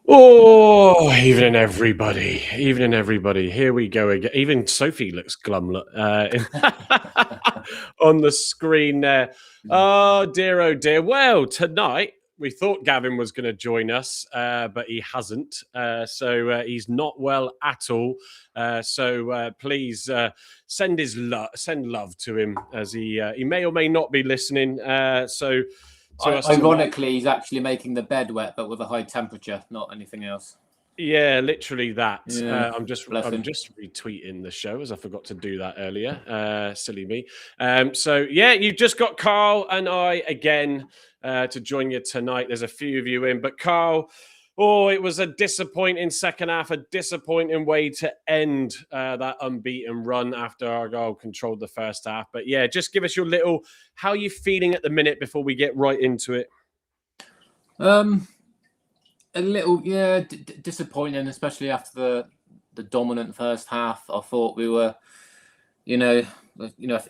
Oh, evening everybody. Evening everybody. Here we go again. Even Sophie looks glum on the screen there. Oh dear. Well, tonight we thought Gavin was going to join us, but he hasn't. So he's not well at all. So please send love to him as he may or may not be listening. To us tonight. Ironically, he's actually making the bed wet, but with a high temperature, not anything else. Yeah, literally that. Yeah, I'm just retweeting the show as I forgot to do that earlier. Silly me. So yeah, you've just got Carl and I again to join you tonight. There's a few of you in, but Carl, it was a disappointing second half, a disappointing way to end that unbeaten run after Argyle controlled the first half. But yeah, just give us your how are you feeling at the minute before we get right into it? A little, yeah, disappointing, especially after the dominant first half. I thought we were, a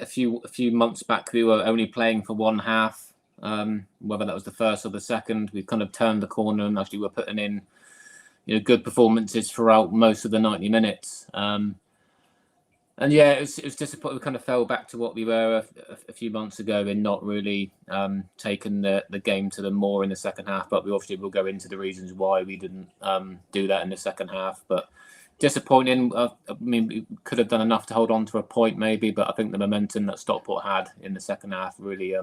few months back we were only playing for one half. Whether that was the first or the second, we kind of turned the corner and actually were putting in, good performances throughout most of the 90 minutes. And yeah, it was disappointing. We kind of fell back to what we were a few months ago in not really taking the game to them more in the second half. But we obviously will go into the reasons why we didn't do that in the second half. But disappointing. I mean, we could have done enough to hold on to a point maybe, but I think the momentum that Stockport had in the second half really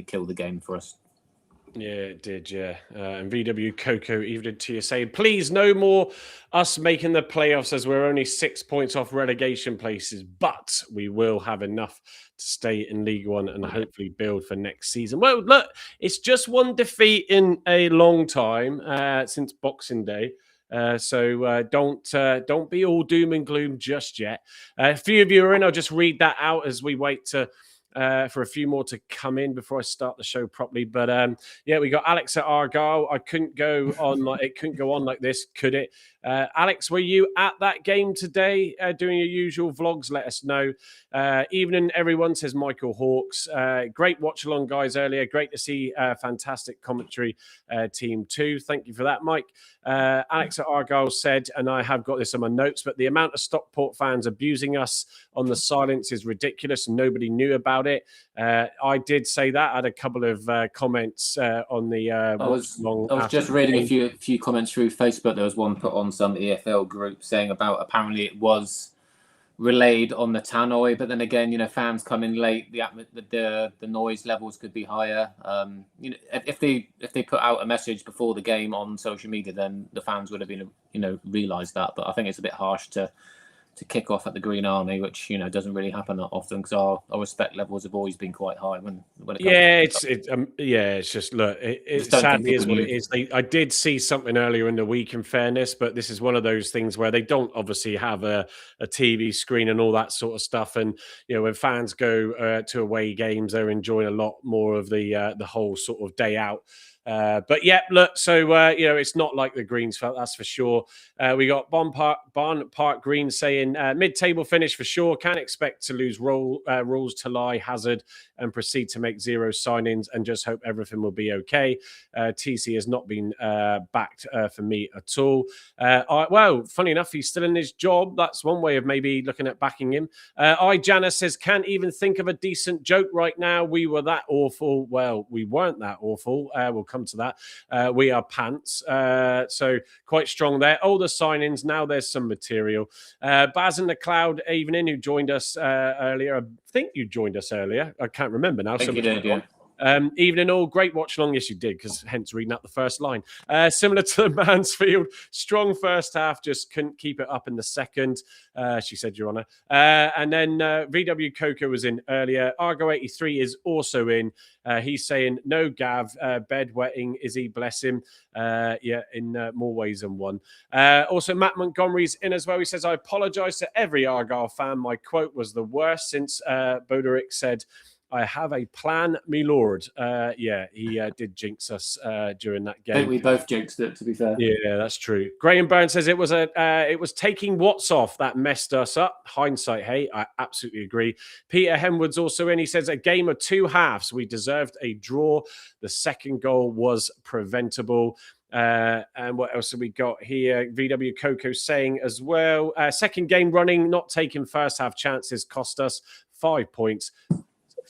killed the game for us. Yeah, it did, yeah. And VW Coco, evening to you, saying, please, no more us making the playoffs as we're only 6 points off relegation places, but we will have enough to stay in League One and hopefully build for next season. Well, look, it's just one defeat in a long time since Boxing Day. So don't be all doom and gloom just yet. A few of you are in. I'll just read that out as we wait for a few more to come in before I start the show properly. But yeah, we got Alex at Argyle. It couldn't go on like this, could it? Alex, were you at that game today doing your usual vlogs? Let us know. Evening, everyone, says Michael Hawks. Great watch along, guys, earlier. Great to see fantastic commentary team too. Thank you for that, Mike. Alex at Argyle said, and I have got this on my notes, but the amount of Stockport fans abusing us on the silence is ridiculous and nobody knew about it. I did say that. I had a couple of comments on the I was just reading a few comments through Facebook. There was one put on some EFL group saying about apparently it was relayed on the tannoy, but then again, fans come in late, the noise levels could be higher. If they put out a message before the game on social media, then the fans would have been realised that. But I think it's a bit harsh to kick off at the Green Army, which doesn't really happen that often because our respect levels have always been quite high when it comes it's just look, it sadly is what it is. I did see something earlier in the week, in fairness, but this is one of those things where they don't obviously have a TV screen and all that sort of stuff. And when fans go to away games, they're enjoying a lot more of the whole sort of day out. But yeah, look, so it's not like the Greens felt, that's for sure. We got Barn Park Green saying mid-table finish for sure. Can't expect to lose rules to lie, Hazard, and proceed to make 0 signings and just hope everything will be okay. TC has not been backed for me at all. Well, funny enough, he's still in his job. That's one way of maybe looking at backing him. Janice says, can't even think of a decent joke right now. We were that awful. Well, we weren't that awful. We'll come to that. We are pants. So quite strong there. All the signings. Now there's some material. Baz and the Cloud Evening, who joined us earlier. I think you joined us earlier. I can't remember now. I think you did, yeah. Evening all, great watch along. Yes, you did, because hence reading out the first line. Similar to the Mansfield, strong first half, just couldn't keep it up in the second. She said, Your Honour. And then VW Coco was in earlier. Argo 83 is also in. He's saying, no Gav, bedwetting, is he, bless him. In more ways than one. Also, Matt Montgomery's in as well. He says, I apologise to every Argyle fan. My quote was the worst since Boderick said, I have a plan, me lord. He did jinx us during that game. I think we both jinxed it, to be fair. Yeah, that's true. Graham Burns says it was taking Watts off that messed us up. Hindsight, hey, I absolutely agree. Peter Henwood's also in. He says a game of two halves. We deserved a draw. The second goal was preventable. And what else have we got here? VW Coco saying as well, second game running, not taking first half chances cost us 5 points.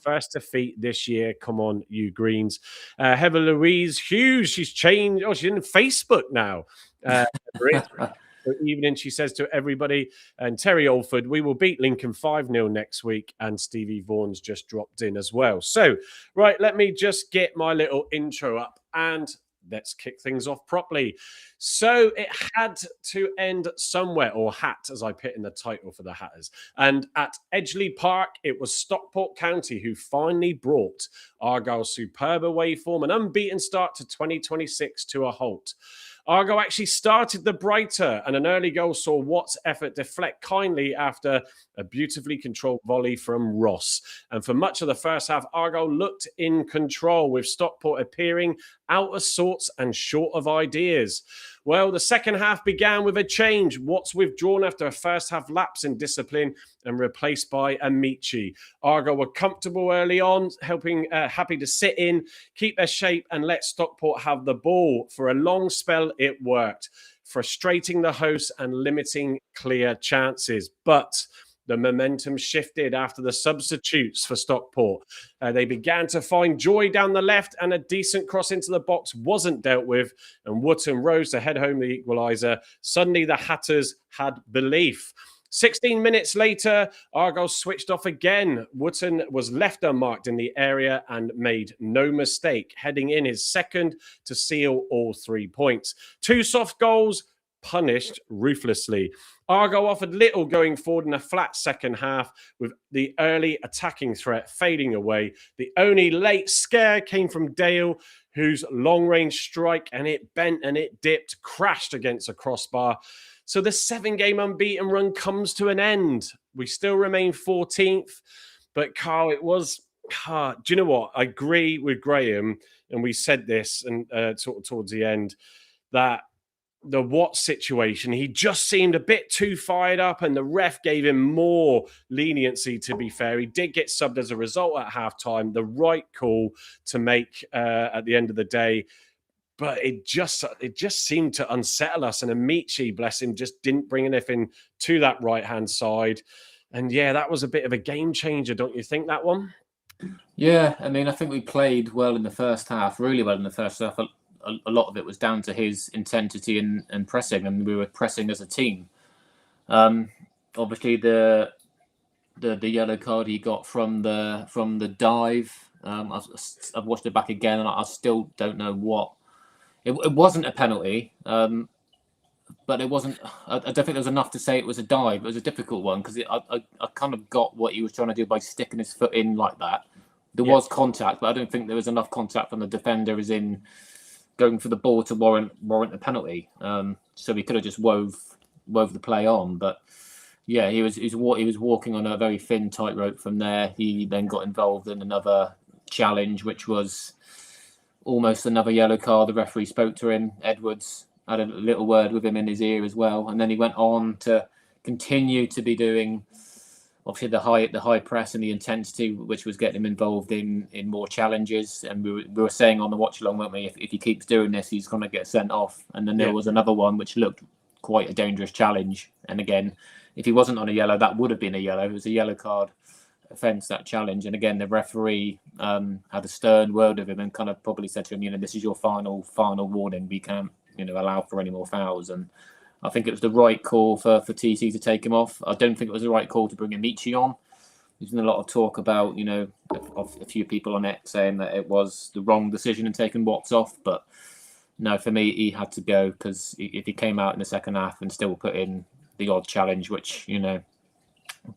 First defeat this year. Come on, you Greens. Heather Louise Hughes, she's changed. Oh, she's in Facebook now. Good evening, she says to everybody. And Terry Alford, we will beat Lincoln 5-0 next week. And Stevie Vaughan's just dropped in as well. So, right, let me just get my little intro up and let's kick things off properly. So it had to end somewhere, or hat, as I put in the title for the Hatters. And at Edgeley Park, it was Stockport County who finally brought Argyle's superb away form, an unbeaten start to 2026 to a halt. Argyle actually started the brighter, and an early goal saw Watt's effort deflect kindly after a beautifully controlled volley from Ross. And for much of the first half, Argyle looked in control, with Stockport appearing out of sorts and short of ideas. Well, the second half began with a change. Watts withdrawn after a first half lapse in discipline and replaced by Amici. Argyle were comfortable early on, happy to sit in, keep their shape and let Stockport have the ball. For a long spell, it worked, frustrating the hosts and limiting clear chances. But the momentum shifted after the substitutes for Stockport. They began to find joy down the left, and a decent cross into the box wasn't dealt with, and Wootton rose to head home the equaliser. Suddenly, the Hatters had belief. 16 minutes later, Argyle switched off again. Wootton was left unmarked in the area and made no mistake, heading in his second to seal all 3 points. 2 soft goals, punished ruthlessly. Argyle offered little going forward in a flat second half, with the early attacking threat fading away. The only late scare came from Dale, whose long-range strike, and it bent and it dipped, crashed against a crossbar. So the 7-game unbeaten run comes to an end. We still remain 14th, but Carl, it was hard. Do you know what? I agree with Graham, and we said this and sort of towards the end, that the Watt situation, he just seemed a bit too fired up, and the ref gave him more leniency, to be fair. He did get subbed as a result at halftime, the right call to make at the end of the day. But it just seemed to unsettle us. And Amici, bless him, just didn't bring anything to that right-hand side. And yeah, that was a bit of a game changer, don't you think, that one? Yeah, I mean, I think we played well in the first half, really well in the first half. A lot of it was down to his intensity and pressing, and we were pressing as a team. Obviously, the yellow card he got from the dive. I've watched it back again, and I still don't know what. It wasn't a penalty, but it wasn't. I don't think there was enough to say it was a dive. It was a difficult one because I kind of got what he was trying to do by sticking his foot in like that. There was contact, but I don't think there was enough contact from the defender, as in going for the ball to warrant a penalty. So he could have just wove the play on. But yeah, he was walking on a very thin tightrope from there. He then got involved in another challenge, which was almost another yellow card. The referee spoke to him. Edwards had a little word with him in his ear as well, and then he went on to continue to be doing obviously the high press and the intensity, which was getting him involved in more challenges. And we were saying on the watch along, weren't we, if he keeps doing this, he's going to get sent off. And then there was another one which looked quite a dangerous challenge. And again, if he wasn't on a yellow, that would have been a yellow. It was a yellow card offence, that challenge. And again, the referee had a stern word of him and kind of probably said to him, this is your final warning. We can't, allow for any more fouls. And I think it was the right call for TC to take him off. I don't think it was the right call to bring Amici on. There's been a lot of talk about, a few people on X saying that it was the wrong decision in taking Watts off. But no, for me, he had to go, because if he came out in the second half and still put in the odd challenge, which,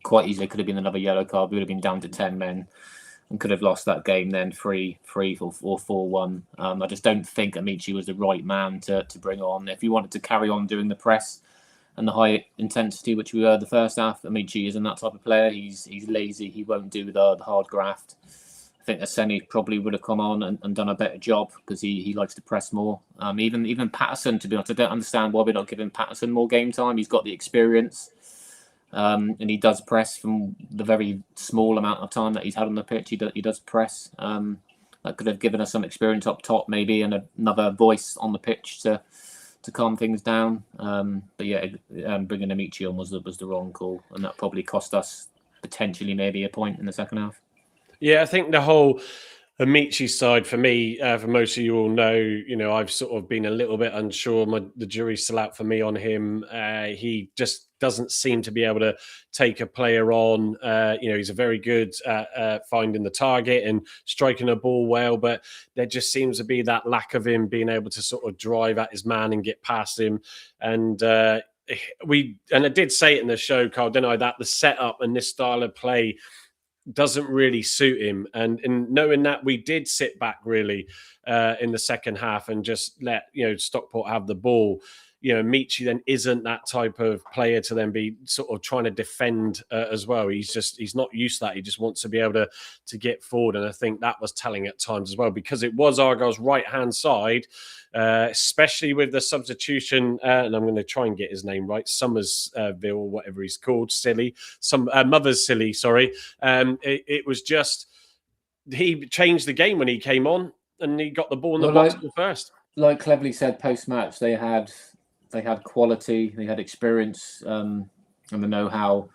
quite easily could have been another yellow card, we would have been down to 10 men and could have lost that game then 3-3 or 4-1. I just don't think Amici was the right man to bring on. If you wanted to carry on doing the press and the high intensity, which we heard the first half, Amici isn't that type of player. He's lazy. He won't do the hard graft. I think Aseni probably would have come on and done a better job, because he likes to press more. Even Patterson, to be honest, I don't understand why we're not giving Patterson more game time. He's got the experience. And he does press from the very small amount of time that he's had on the pitch. He does press. that could have given us some experience up top, maybe, and another voice on the pitch to calm things down. But yeah, bringing Amici on was the wrong call, and that probably cost us potentially maybe a point in the second half. Yeah, I think the whole Amici side for me, for most of you all know, I've sort of been a little bit unsure. The jury's still out for me on him. He just doesn't seem to be able to take a player on. He's a very good at finding the target and striking a ball well, but there just seems to be that lack of him being able to sort of drive at his man and get past him. And I did say it in the show, Carl, didn't I, that the setup and this style of play doesn't really suit him. And knowing that, we did sit back really in the second half and just let Stockport have the ball. Michi then isn't that type of player to then be sort of trying to defend as well. He's not used to that. He just wants to be able to get forward. And I think that was telling at times as well, because it was Argyle's right-hand side, especially with the substitution, and I'm going to try and get his name right, Summersville, whatever he's called, Mother's Silly, sorry. It was just, he changed the game when he came on and he got the ball in the box first. Like cleverly said post-match, they had quality, they had experience, and the know-how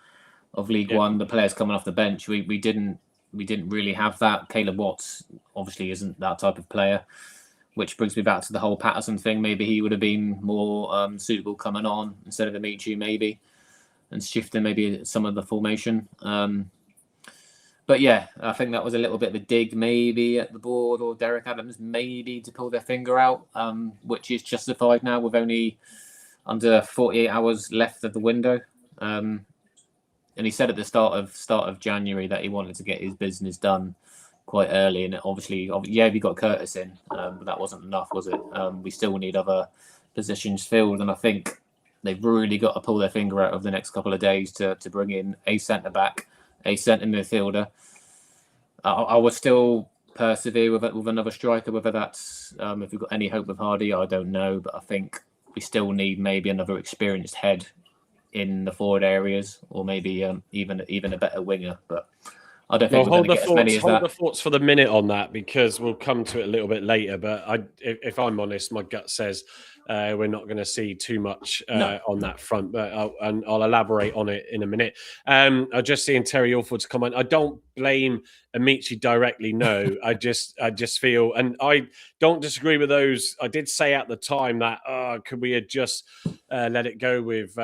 of League One. The players coming off the bench, we didn't really have that. Caleb Watts obviously isn't that type of player, which brings me back to the whole Patterson thing. Maybe he would have been more suitable coming on instead of Amici, maybe, and shifting maybe some of the formation. But yeah, I think that was a little bit of a dig maybe at the board or Derek Adams maybe to pull their finger out, which is justified now with only under 48 hours left of the window. And he said at the start of January that he wanted to get his business done quite early. And obviously, we got Curtis in, but that wasn't enough, was it? We still need other positions filled. And I think they've really got to pull their finger out over the next couple of days to bring in a centre-back, a centre midfielder. I would still persevere with another striker, whether that's if we've got any hope with Hardy, I don't know. But I think we still need maybe another experienced head in the forward areas, or maybe even a better winger. But I don't think we're going to get as many as that. Hold the thoughts for the minute on that, because we'll come to it a little bit later. But if I'm honest, my gut says we're not going to see too much on that front. But I'll elaborate on it in a minute. I'm just seeing Terry Alford's comment. I don't blame Amici directly. No, I just feel, and I don't disagree with those. I did say at the time that could we have just let it go with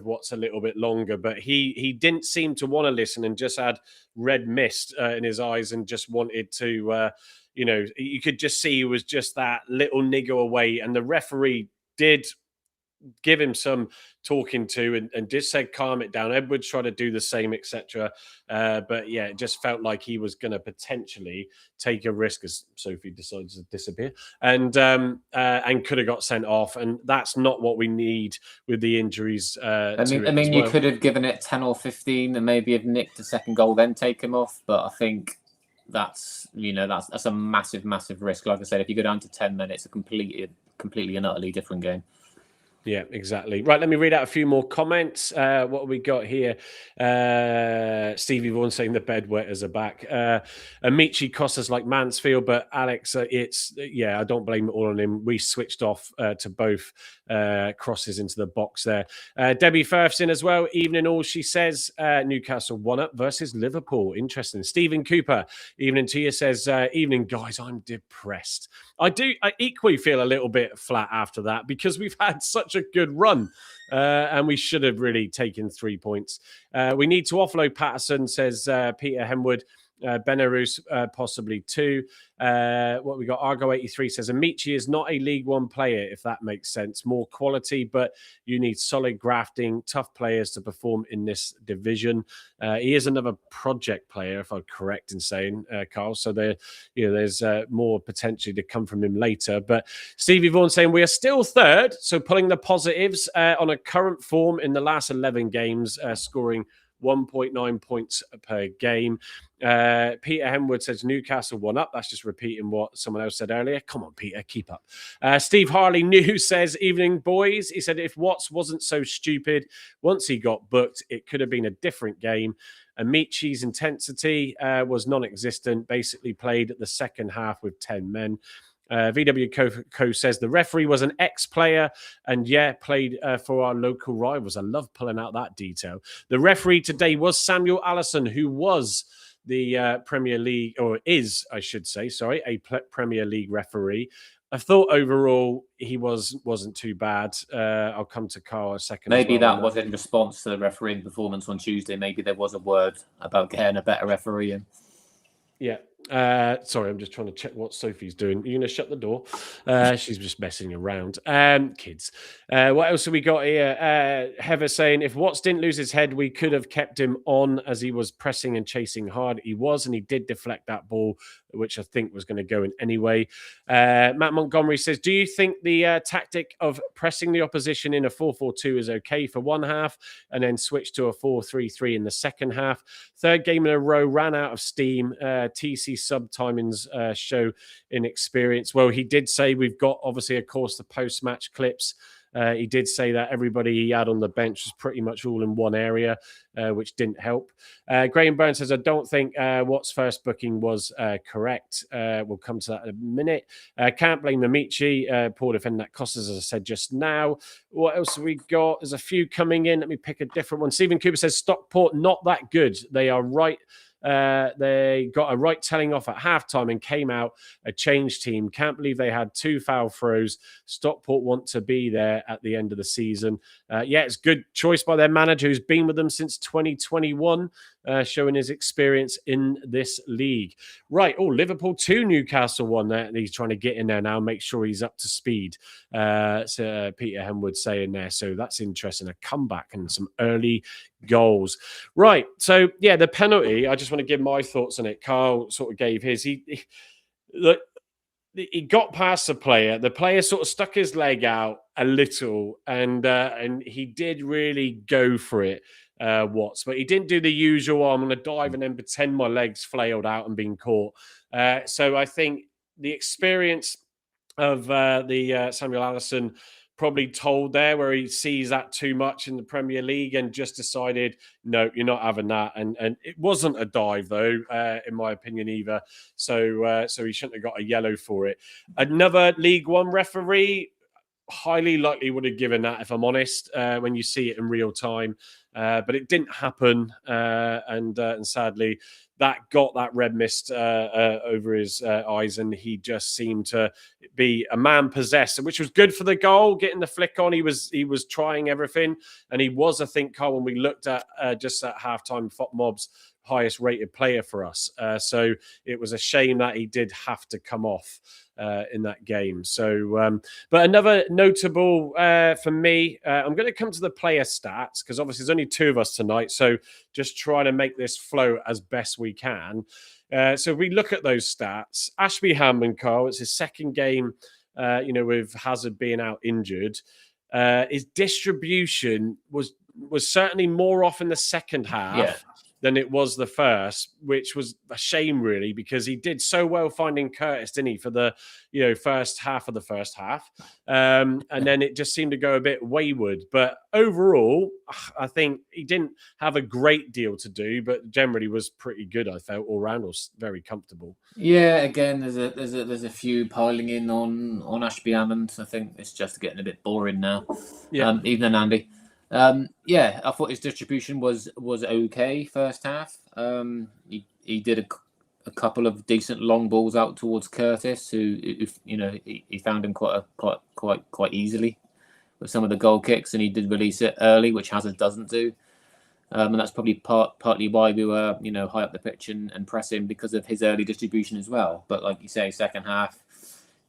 what's a little bit longer, but he didn't seem to want to listen and just had red mist in his eyes and just wanted to you could just see he was just that little nigger away, and the referee did give him some talking to and just said calm it down. Edwards tried to do the same, etc. But yeah, it just felt like he was going to potentially take a risk as Sophie decides to disappear and could have got sent off. And that's not what we need with the injuries. You could have given it 10 or 15 and maybe have nicked the second goal, then take him off. But I think that's a massive risk. Like I said, if you go down to 10 minutes, a completely and utterly different game. Yeah, exactly. Right, let me read out a few more comments. What have we got here? Stevie Vaughan saying the bedwetters are back. Amici cost us like Mansfield, but Alex, I don't blame it all on him. We switched off to both crosses into the box there. Debbie Ferguson as well. Evening all, she says. Newcastle 1-up versus Liverpool. Interesting. Stephen Cooper, evening to you, says, evening guys, I'm depressed. I equally feel a little bit flat after that because we've had such a good run and we should have really taken 3 points. We need to offload Patterson, says Peter Hemwood. Belarus possibly 2. What we got? Argo 83 says Amici is not a League One player, if that makes sense. More quality, but you need solid grafting, tough players to perform in this division. He is another project player, if I'm correct in saying, Carl. So there's more potentially to come from him later. But Stevie Vaughan saying we are still third, so pulling the positives on a current form in the last 11 games, scoring 1.9 points per game. Peter Henwood says Newcastle 1-up. That's just repeating what someone else said earlier. Come on, Peter, keep up. Steve Harley News says, evening, boys. He said, if Watts wasn't so stupid, once he got booked, it could have been a different game. Amichi's intensity was non-existent, basically played the second half with 10 men. VW Co says the referee was an ex-player and played for our local rivals. I love pulling out that detail. The referee today was Samuel Allison, who was the Premier League, or is, I should say, sorry, a Premier League referee. I thought overall he wasn't too bad. I'll come to Carl a second. Maybe that was in response to the refereeing performance on Tuesday. Maybe there was a word about getting a better referee in. Yeah. Sorry, I'm just trying to check what Sophie's doing. You're going to shut the door. She's just messing around. Kids. What else have we got here? Heather saying, if Watts didn't lose his head, we could have kept him on as he was pressing and chasing hard. He was, and he did deflect that ball, which I think was going to go in anyway. Matt Montgomery says, do you think the tactic of pressing the opposition in a 4-4-2 is okay for one half and then switch to a 4-3-3 in the second half? Third game in a row, ran out of steam. TC sub timings show inexperience. Well, he did say we've got, obviously, of course, the post-match clips. He did say that everybody he had on the bench was pretty much all in one area, which didn't help. Graham Burns says, I don't think Watt's first booking was correct. We'll come to that in a minute. Can't blame Amici. Poor defending that cost us, as I said just now. What else have we got? There's a few coming in. Let me pick a different one. Stephen Cooper says, Stockport, not that good. They are right. They got a right telling off at halftime and came out a changed team. Can't believe they had 2 foul throws. Stockport want to be there at the end of the season. It's good choice by their manager who's been with them since 2021, showing his experience in this league. Right. Oh, Liverpool 2, Newcastle 1 there. He's trying to get in there now, make sure he's up to speed. So Peter Henwood saying there. So that's interesting. A comeback and some early goals. Right. So, the penalty, I just want to give my thoughts on it. Carl sort of gave his. He got past the player. The player sort of stuck his leg out a little, and he did really go for it, Watts. But he didn't do the usual, I'm going to dive and then pretend my legs flailed out and being caught. So I think the experience of the Samuel Allison probably told there where he sees that too much in the Premier League and just decided, no, you're not having that. And it wasn't a dive, though, in my opinion, either. So he shouldn't have got a yellow for it. Another League One referee highly likely would have given that, if I'm honest, when you see it in real time. But it didn't happen. And sadly, that got that red mist over his eyes, and he just seemed to be a man possessed, which was good for the goal, getting the flick on. He was trying everything, and he was, I think, Carl, when we looked at just at halftime, FOTMob's highest rated player for us. So it was a shame that he did have to come off in that game. So, but another notable for me, I'm going to come to the player stats because obviously there's only 2 of us tonight. So just try to make this flow as best we can. So if we look at those stats, Ashby Hammond, Carl, it's his second game, with Hazard being out injured. His distribution was certainly more off in the second half than it was the first, which was a shame, really, because he did so well finding Curtis, didn't he, for the first half of the first half. And then it just seemed to go a bit wayward. But overall, I think he didn't have a great deal to do, but generally was pretty good, I felt, all round, was very comfortable. Yeah, again, there's a few piling in on Ashby Hammond. I think it's just getting a bit boring now. Yeah. Even Andy. I thought his distribution was okay first half. He did a couple of decent long balls out towards Curtis, who he found him quite easily with some of the goal kicks, and he did release it early, which Hazard doesn't do. And that's probably partly why we were high up the pitch and pressing, because of his early distribution as well. But like you say, second half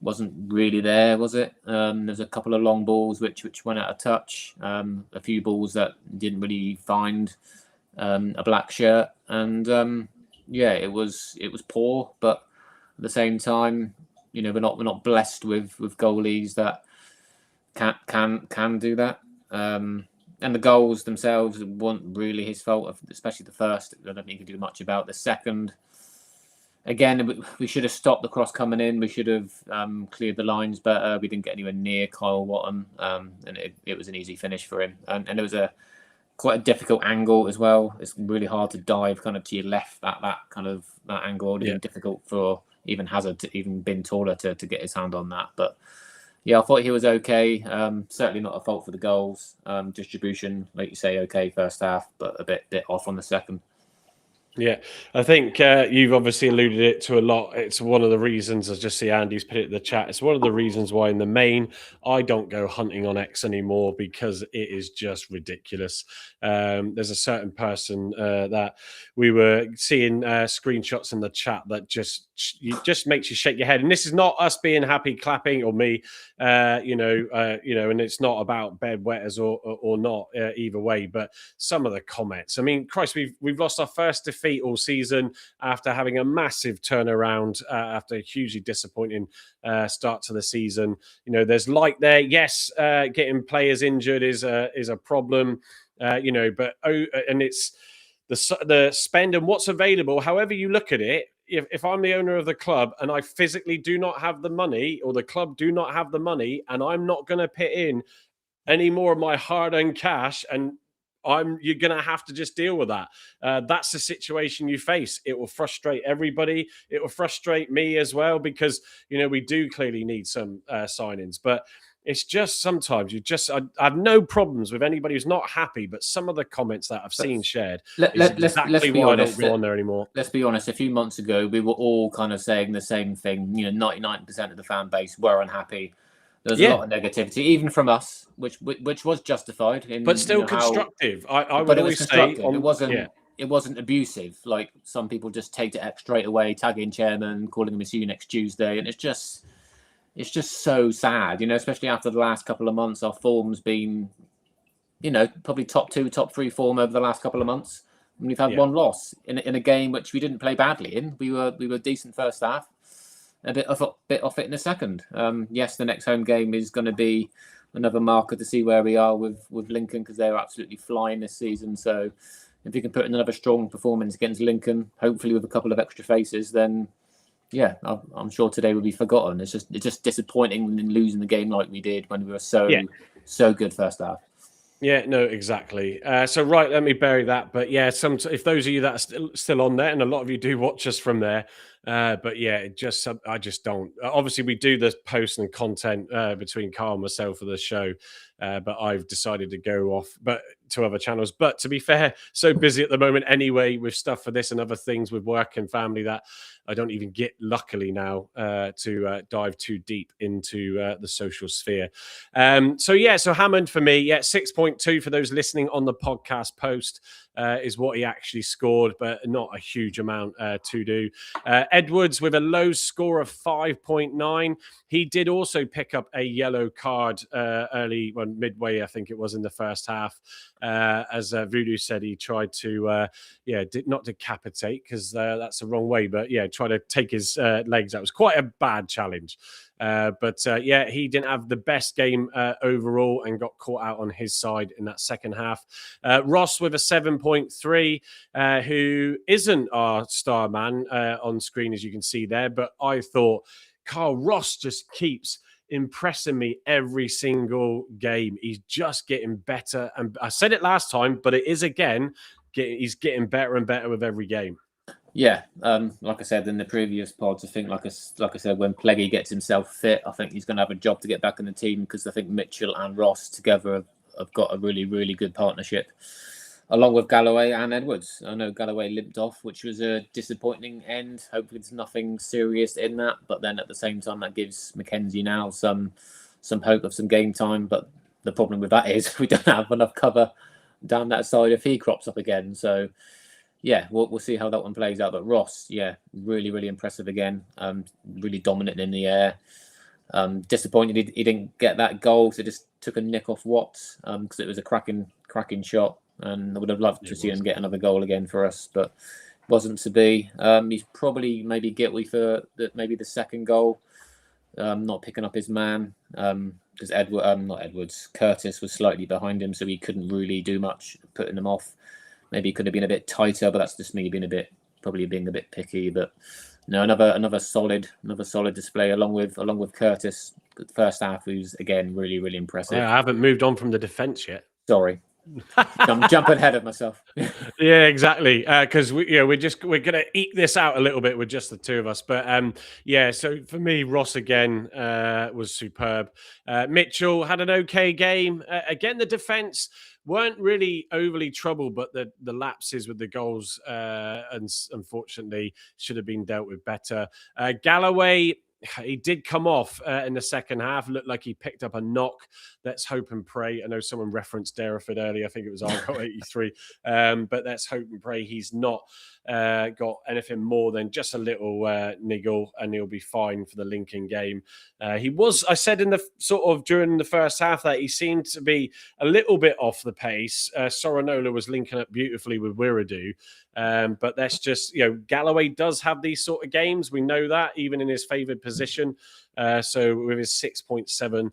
wasn't really there, was it? There's a couple of long balls which went out of touch. A few balls that didn't really find a black shirt, and it was poor. But at the same time, we're not blessed with goalies that can do that. And the goals themselves weren't really his fault, especially the first. I don't think he could do much about the second. Again, we should have stopped the cross coming in. We should have cleared the lines better. We didn't get anywhere near Kyle Watton, and it was an easy finish for him. And it was quite a difficult angle as well. It's really hard to dive kind of to your left at that angle. It would have been difficult for even Hazard to even been taller to get his hand on that. But yeah, I thought he was okay. Certainly not a fault for the goals. Distribution, like you say, okay first half, but a bit off on the second. Yeah, I think you've obviously alluded it to a lot. It's one of the reasons, I just see Andy's put it in the chat, it's one of the reasons why in the main, I don't go hunting on X anymore because it is just ridiculous. There's a certain person that we were seeing screenshots in the chat that just makes you shake your head. And this is not us being happy clapping or me, and it's not about bedwetters or not either way, but some of the comments. I mean, Christ, we've lost our first defeat all season after having a massive turnaround after a hugely disappointing start to the season. There's light there. Yes, getting players injured is a problem, but and it's the spend and what's available. However you look at it, if I'm the owner of the club and I physically do not have the money, or the club do not have the money, and I'm not going to put in any more of my hard-earned cash, and you're going to have to just deal with that. That's the situation you face. It will frustrate everybody. It will frustrate me as well because, we do clearly need some signings. But it's just sometimes I have no problems with anybody who's not happy, but some of the comments that I've seen shared is exactly why I don't go on there anymore. Let's be honest. A few months ago, we were all kind of saying the same thing. 99% of the fan base were unhappy. There was a lot of negativity, even from us, which was justified. But still constructive. I would always say it wasn't abusive. Like some people just take it straight away, tagging chairman, calling him a see you next Tuesday, and it's just so sad, especially after the last couple of months. Our form's been, probably top 2, top 3 form over the last couple of months. And we've had one loss in a game which we didn't play badly in. We were decent first half. A bit off it in the second. Yes, the next home game is going to be another marker to see where we are with Lincoln, because they're absolutely flying this season. So if we can put in another strong performance against Lincoln, hopefully with a couple of extra faces, then yeah, I'm sure today will be forgotten. It's just disappointing in losing the game like we did when we were so good first half. Yeah, no, exactly. So, right, let me bury that. But yeah, if those of you that are still on there, and a lot of you do watch us from there, but yeah, I just don't. Obviously, we do the post and content between Carl and myself for the show, but I've decided to go off to other channels. But to be fair, so busy at the moment anyway with stuff for this and other things with work and family that I don't even get, luckily now, to dive too deep into the social sphere. So Hammond for me, 6.2 for those listening on the podcast post is what he actually scored, but not a huge amount to do. Edwards with a low score of 5.9. He did also pick up a yellow card midway, I think it was in the first half. As Voodoo said, he tried to, not decapitate, because that's the wrong way, but try to take his legs. That was quite a bad challenge. He didn't have the best game overall and got caught out on his side in that second half. Ross with a 7.3, who isn't our star man on screen, as you can see there. But I thought Carl Ross just keeps impressing me every single game. He's just getting better. And I said it last time, but it is again, he's getting better and better with every game. Yeah, like I said in the previous pods, I think, like I said, when Pleggy gets himself fit, I think he's going to have a job to get back in the team, because I think Mitchell and Ross together have got a really, really good partnership, along with Galloway and Edwards. I know Galloway limped off, which was a disappointing end. Hopefully there's nothing serious in that, but then at the same time, that gives Mackenzie now some hope of some game time. But the problem with that is we don't have enough cover down that side if he crops up again. So yeah, we'll see how that one plays out. But Ross, really, really impressive again. Really dominant in the air. Disappointed he didn't get that goal, so just took a nick off Watts, because it was a cracking shot, and I would have loved to see him get another goal again for us, but wasn't to be. He's probably maybe guilty for maybe the second goal, not picking up his man. because not Edwards, Curtis was slightly behind him, so he couldn't really do much putting them off. Maybe he could have been a bit tighter, but that's just me being a bit picky. But no, another solid display along with Curtis, the first half, who's again really impressive. I haven't moved on from the defence yet. Sorry. I'm jumping ahead of myself. Yeah, exactly. Because we're gonna eke this out a little bit with just the two of us. But yeah. So for me, Ross again was superb. Mitchell had an okay game. Again, the defence weren't really overly troubled, but the lapses with the goals and unfortunately should have been dealt with better. Galloway. He did come off in the second half. Looked like he picked up a knock. Let's hope and pray. I know someone referenced Derriford earlier. I think it was Argyle 83. But let's hope and pray he's not got anything more than just a little niggle, and he'll be fine for the Lincoln game. I said in the sort of during the first half that he seemed to be a little bit off the pace. Sorinola was linking up beautifully with Wiradoo. But that's just, Galloway does have these sort of games. We know that, even in his favoured position. So with his 6.7,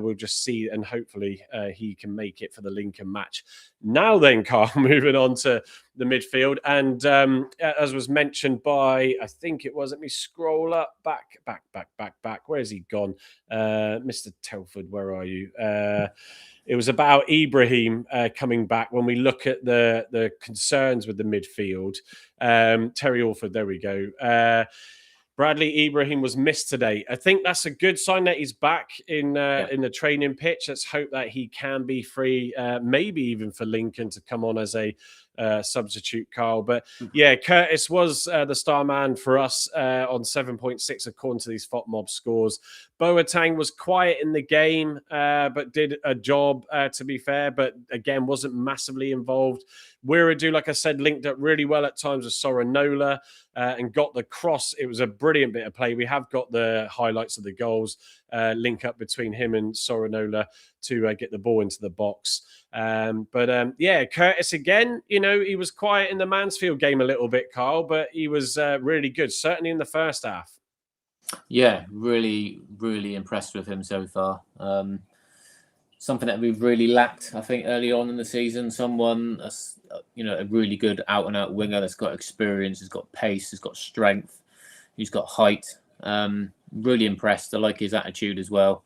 we'll just see, and hopefully he can make it for the Lincoln match. Now then, Carl, moving on to the midfield. And as was mentioned by, I think it was, let me scroll up, back. Where's he gone? Mr. Telford, where are you? It was about Ibrahim coming back. When we look at the concerns with the midfield, Terry Alford, there we go. Bradley Ibrahim was missed today. I think that's a good sign that he's back in the training pitch. Let's hope that he can be free, maybe even for Lincoln to come on as a substitute, Carl. But yeah, Curtis was the star man for us on 7.6 according to these FOTMob scores. Boateng was quiet in the game, but did a job, to be fair, but again, wasn't massively involved. Wiradoo, like I said, linked up really well at times with Sorinola and got the cross. It was a brilliant bit of play. We have got the highlights of the goals, link up between him and Sorinola to get the ball into the box. But yeah, Curtis again, he was quiet in the Mansfield game a little bit, Carl, but he was really good, certainly in the first half. Yeah, really impressed with him so far. Something that we've really lacked, I think, early on in the season. Someone, a really good out-and-out winger that's got experience, has got pace, has got strength, he's got height. Really impressed. I like his attitude as well.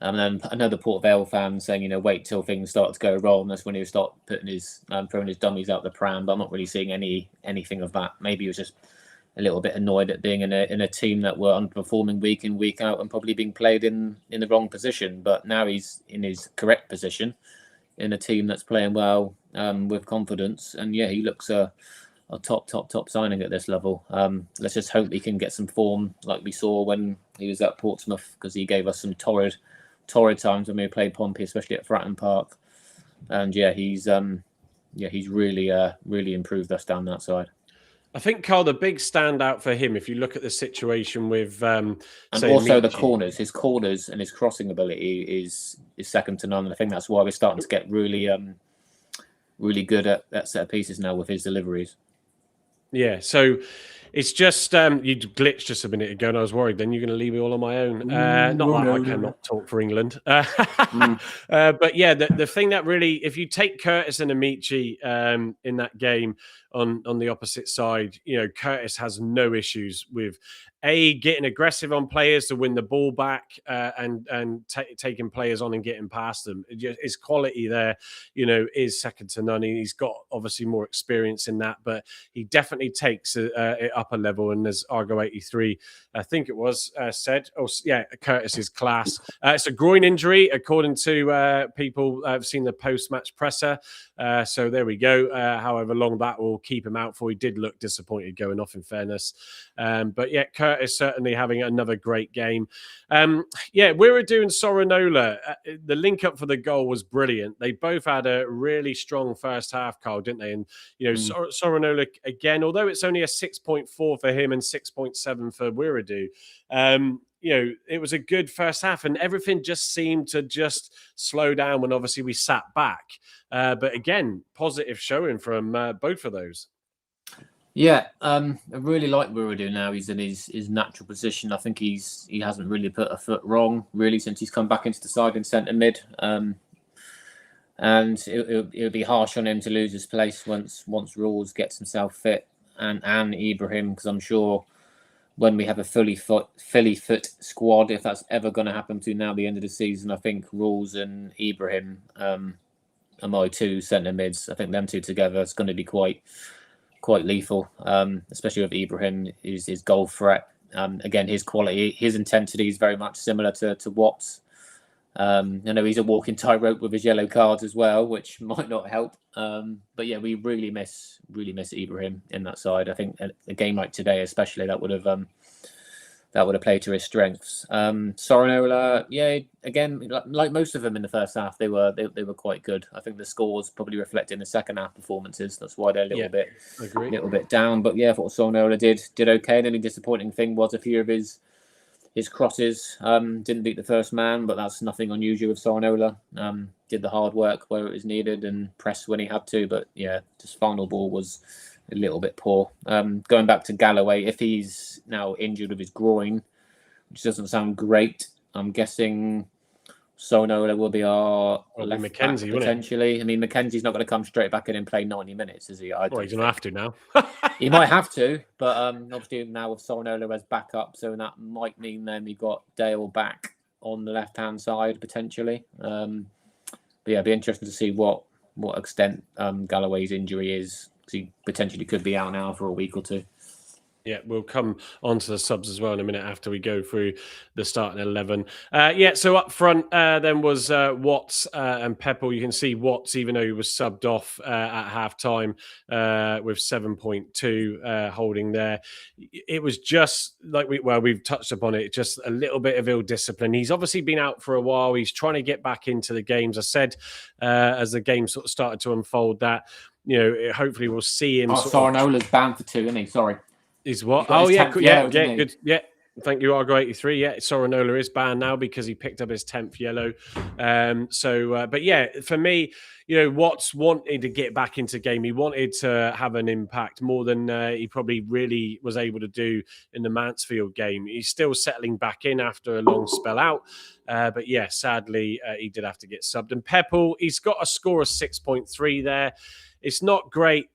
And then another Port Vale fan saying, wait till things start to go wrong. That's when he'll start putting throwing his dummies out the pram. But I'm not really seeing anything of that. Maybe he was just a little bit annoyed at being in a team that were underperforming week in, week out, and probably being played in the wrong position. But now he's in his correct position in a team that's playing well, with confidence. And yeah, he looks a top signing at this level. Let's just hope he can get some form like we saw when he was at Portsmouth, because he gave us some torrid times when we played Pompey, especially at Fratton Park. And yeah, he's really improved us down that side. I think, Carl, the big standout for him, if you look at the situation with and also the corners, his corners and his crossing ability is second to none. And I think that's why we're starting to get really good at that set of pieces now with his deliveries. Yeah, so it's just you glitched just a minute ago, and I was worried. Then you're going to leave me all on my own. Not that I cannot talk for England, but yeah, the thing that really, if you take Curtis and Amici in that game on the opposite side, Curtis has no issues with getting aggressive on players to win the ball back and taking players on and getting past them. His quality there, is second to none. He's got obviously more experience in that, but he definitely takes it up a level. And as Argo 83, I think it was said, Curtis's class. It's a groin injury, according to people. I've seen the post-match presser. So there we go. However long that will keep him out for. He did look disappointed going off, in fairness. But yeah, Curtis certainly having another great game. Wiradoo and Sorinola, the link up for the goal was brilliant. They both had a really strong first half, Carl, didn't they? And Sorinola again, although it's only a 6.4 for him and 6.7 for Wiradoo, it was a good first half, and everything just seemed to just slow down when obviously we sat back. But again, positive showing from both of those. Yeah, I really like Ruidu now. He's in his natural position. I think he hasn't really put a foot wrong really since he's come back into the side in centre mid. And it'll be harsh on him to lose his place once Rawls gets himself fit, and Ibrahim, because I'm sure when we have a fully fit squad, if that's ever going to happen to now the end of the season, I think Rawls and Ibrahim are my two centre mids. I think them two together is going to be quite lethal, especially with Ibrahim, his goal threat. Again, his quality, his intensity is very much similar to Watts. I know he's a walking tightrope with his yellow cards as well, which might not help. But yeah, we really miss Ibrahim in that side. I think a game like today, especially, that would have played to his strengths. Sorinola, yeah, again, like most of them in the first half, they were quite good. I think the scores probably reflecting the second half performances. That's why they're a little bit down. But yeah, I thought Sorinola did okay. The only disappointing thing was a few of his crosses didn't beat the first man, but that's nothing unusual with Sorinola. Did the hard work where it was needed and pressed when he had to, but yeah, just final ball was a little bit poor. Going back to Galloway, if he's now injured with his groin, which doesn't sound great, I'm guessing Sorinola will be our left back potentially. I mean, Mackenzie's not going to come straight back in and play 90 minutes, is he? Well, he's going to have to now. He might have to, but obviously now with Sorinola as backup, so that might mean then we've got Dale back on the left-hand side potentially. But yeah, it'd be interesting to see what extent Galloway's injury is, because he potentially could be out now for a week or two. Yeah, we'll come on to the subs as well in a minute after we go through the starting 11. So up front then was Watts and Peppel. You can see Watts, even though he was subbed off at half-time with 7.2 holding there. It was just like we've touched upon it, just a little bit of ill discipline. He's obviously been out for a while. He's trying to get back into the games. I said as the game sort of started to unfold that, hopefully we'll see him. Sorinola's banned for 2, isn't he? Sorry. Is what? Oh, yeah, good. Yeah, thank you, Argo83. Yeah, Sorinola is banned now because he picked up his 10th yellow. But yeah, for me, Watts wanted to get back into game. He wanted to have an impact more than he probably really was able to do in the Mansfield game. He's still settling back in after a long spell out. But yeah, sadly, he did have to get subbed. And Peppel, he's got a score of 6.3 there. It's not great.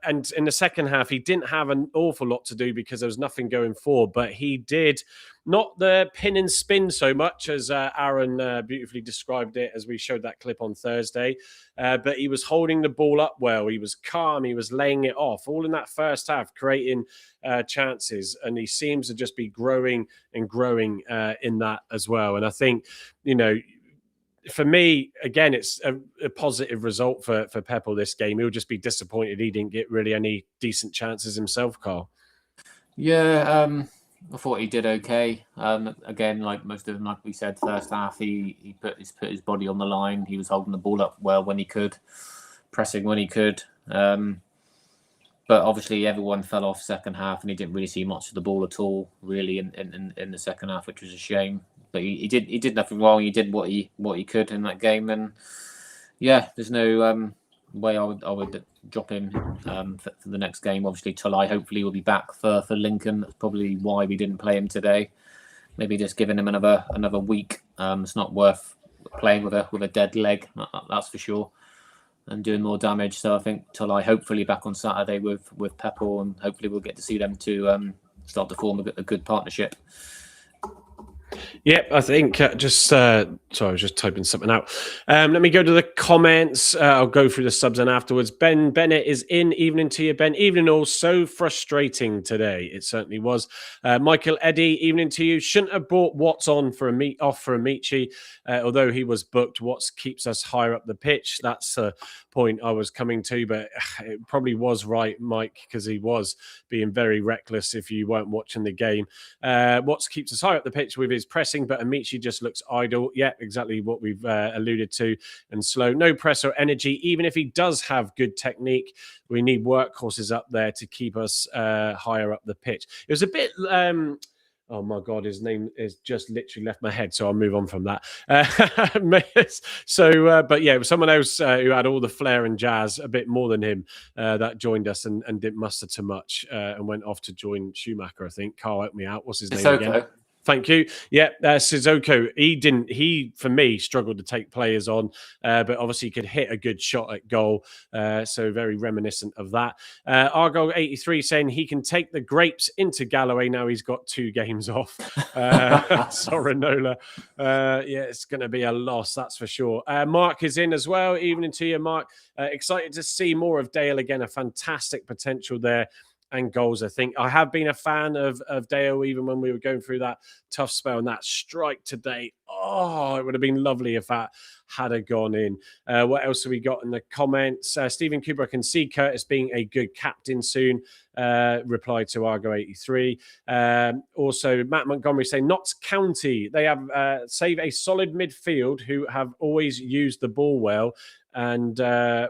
And in the second half, he didn't have an awful lot to do because there was nothing going forward. But he did not the pin and spin so much as Aaron beautifully described it as we showed that clip on Thursday. But he was holding the ball up well. He was calm. He was laying it off all in that first half, creating chances. And he seems to just be growing and growing in that as well. And I think, for me, again, it's a positive result for Peppel this game. He'll just be disappointed he didn't get really any decent chances himself, Carl. Yeah, I thought he did okay. Again, like most of them, like we said, first half, he put his body on the line. He was holding the ball up well when he could, pressing when he could. But obviously, everyone fell off second half, and he didn't really see much of the ball at all, really, in the second half, which was a shame. But he did nothing wrong. He did what he could in that game, and yeah, there's no way I would drop him for the next game. Obviously, Tulai hopefully will be back for Lincoln. That's probably why we didn't play him today. Maybe just giving him another week. It's not worth playing with a dead leg, that's for sure, and doing more damage. So I think Tulai hopefully back on Saturday with Peppel, and hopefully we'll get to see them to start to form a good partnership. Yeah, I think sorry, I was just typing something out. Let me go to the comments. I'll go through the subs and afterwards. Ben Bennett is in. Evening to you, Ben. Evening all. So frustrating today. It certainly was. Michael Eddy, evening to you. Shouldn't have brought Watts on for off for Amici, although he was booked. Watts keeps us higher up the pitch. That's a point I was coming to, but it probably was right, Mike, because he was being very reckless if you weren't watching the game. Watts keeps us higher up the pitch with his pressing, but Amici just looks idle. Yeah, exactly what we've alluded to, and slow. No press or energy. Even if he does have good technique, we need workhorses up there to keep us higher up the pitch. It was a bit Oh my God, his name is just literally left my head, so I'll move on from that. But yeah, it was someone else who had all the flair and jazz, a bit more than him, that joined us and didn't muster too much and went off to join Schumacher, I think. Carl, help me out. What's his name again? Thank you. Yeah, Sissoko. He for me, struggled to take players on, but obviously he could hit a good shot at goal. So very reminiscent of that. Argyle 83 saying he can take the grapes into Galloway now he's got 2 games off. Sorinola. Yeah, it's going to be a loss, that's for sure. Mark is in as well. Evening to you, Mark. Excited to see more of Dale again. A fantastic potential there. And goals, I think. I have been a fan of Dale even when we were going through that tough spell, and that strike today. Oh, it would have been lovely if that had gone in. What else have we got in the comments? Stephen Cooper, I can see Curtis being a good captain soon. Replied to Argo 83. Also, Matt Montgomery saying Notts County. They have save a solid midfield who have always used the ball well and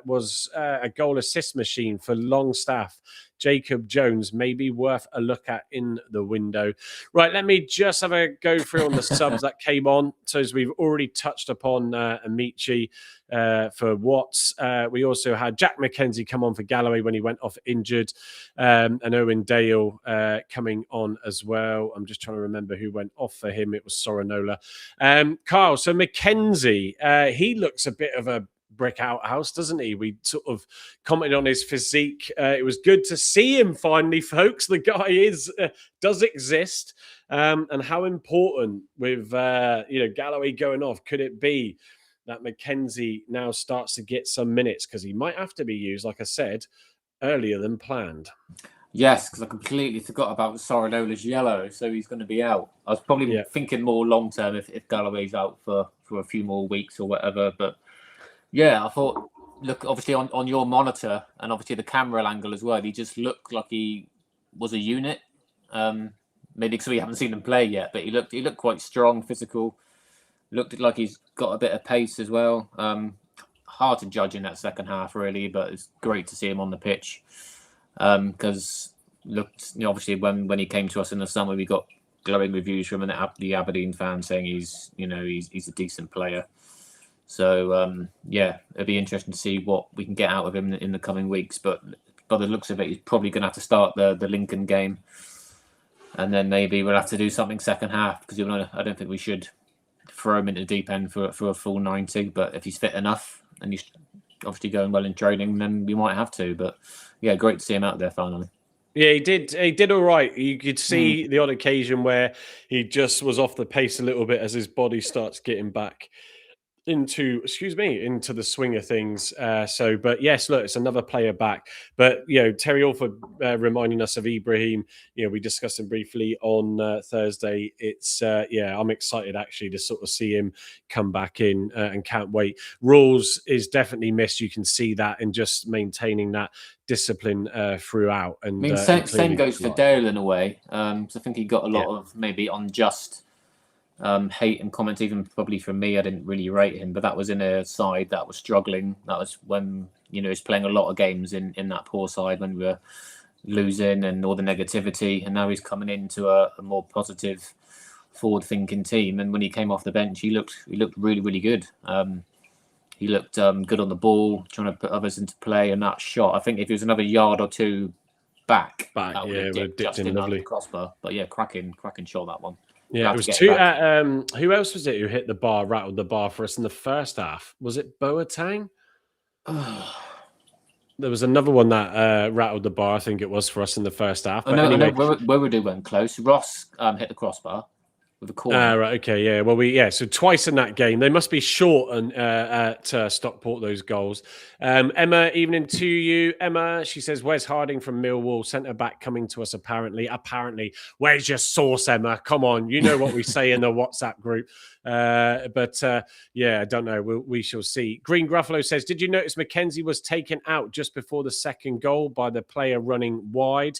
was a goal assist machine for Longstaff. Jacob Jones may be worth a look at in the window. Right, let me just have a go through on the subs that came on. So as we've already touched upon Amici for Watts. We also had Jack McKenzie come on for Galloway when he went off injured. And Owen Dale coming on as well. I'm just trying to remember who went off for him. It was Sorinola. Carl, so McKenzie, he looks a bit of a brick outhouse, doesn't he? We sort of commented on his physique. It was good to see him finally, folks. The guy does exist, and how important with Galloway going off could it be that McKenzie now starts to get some minutes, because he might have to be used, like I said, earlier than planned. Yes, because I completely forgot about Sorinola's yellow, so he's going to be out. I was probably thinking more long term if Galloway's out for a few more weeks or whatever, but yeah, I thought, look, obviously on your monitor and obviously the camera angle as well, he just looked like he was a unit. Maybe because we haven't seen him play yet, but he looked quite strong, physical. Looked like he's got a bit of pace as well. Hard to judge in that second half, really, but it's great to see him on the pitch. Because obviously when he came to us in the summer, we got glowing reviews from the Aberdeen fans saying he's a decent player. So, it'll be interesting to see what we can get out of him in the coming weeks. But by the looks of it, he's probably going to have to start the Lincoln game. And then maybe we'll have to do something second half, because I don't think we should throw him into the deep end for a full 90. But if he's fit enough and he's obviously going well in training, then we might have to. But, yeah, great to see him out there finally. Yeah, he did all right. You could see the odd occasion where he just was off the pace a little bit as his body starts getting back into the swing of things. But yes, look, it's another player back. But Terry Alford reminding us of Ibrahim. We discussed him briefly on Thursday. It's I'm excited actually to sort of see him come back in and can't wait. Rules is definitely missed. You can see that, and just maintaining that discipline throughout. And I mean, same goes for Dale in a way. So I think he got a lot of maybe unjust hate and comments, even probably from me. I didn't really rate him, but that was in a side that was struggling. That was when he's playing a lot of games in that poor side when we were losing and all the negativity, and now he's coming into a more positive, forward-thinking team. And when he came off the bench, he looked really, really good. He looked good on the ball, trying to put others into play. And that shot, I think if he was another yard or two back that would have dipped just in under the crossbar. But yeah, cracking shot, that one. Yeah, it was two. Who else was it who hit the bar, rattled the bar for us in the first half? Was it Boateng? There was another one that rattled the bar, I think it was, for us in the first half. But anyway, Werribee went close. Ross hit the crossbar with a corner. Right, okay, yeah. Well, so twice in that game. They must be short at Stockport, those goals. Emma, evening to you. Emma, she says, Wes Harding from Millwall, centre-back coming to us apparently. Where's your source, Emma? Come on, you know what we say in the WhatsApp group. I don't know. We shall see. Green Gruffalo says, did you notice McKenzie was taken out just before the second goal by the player running wide?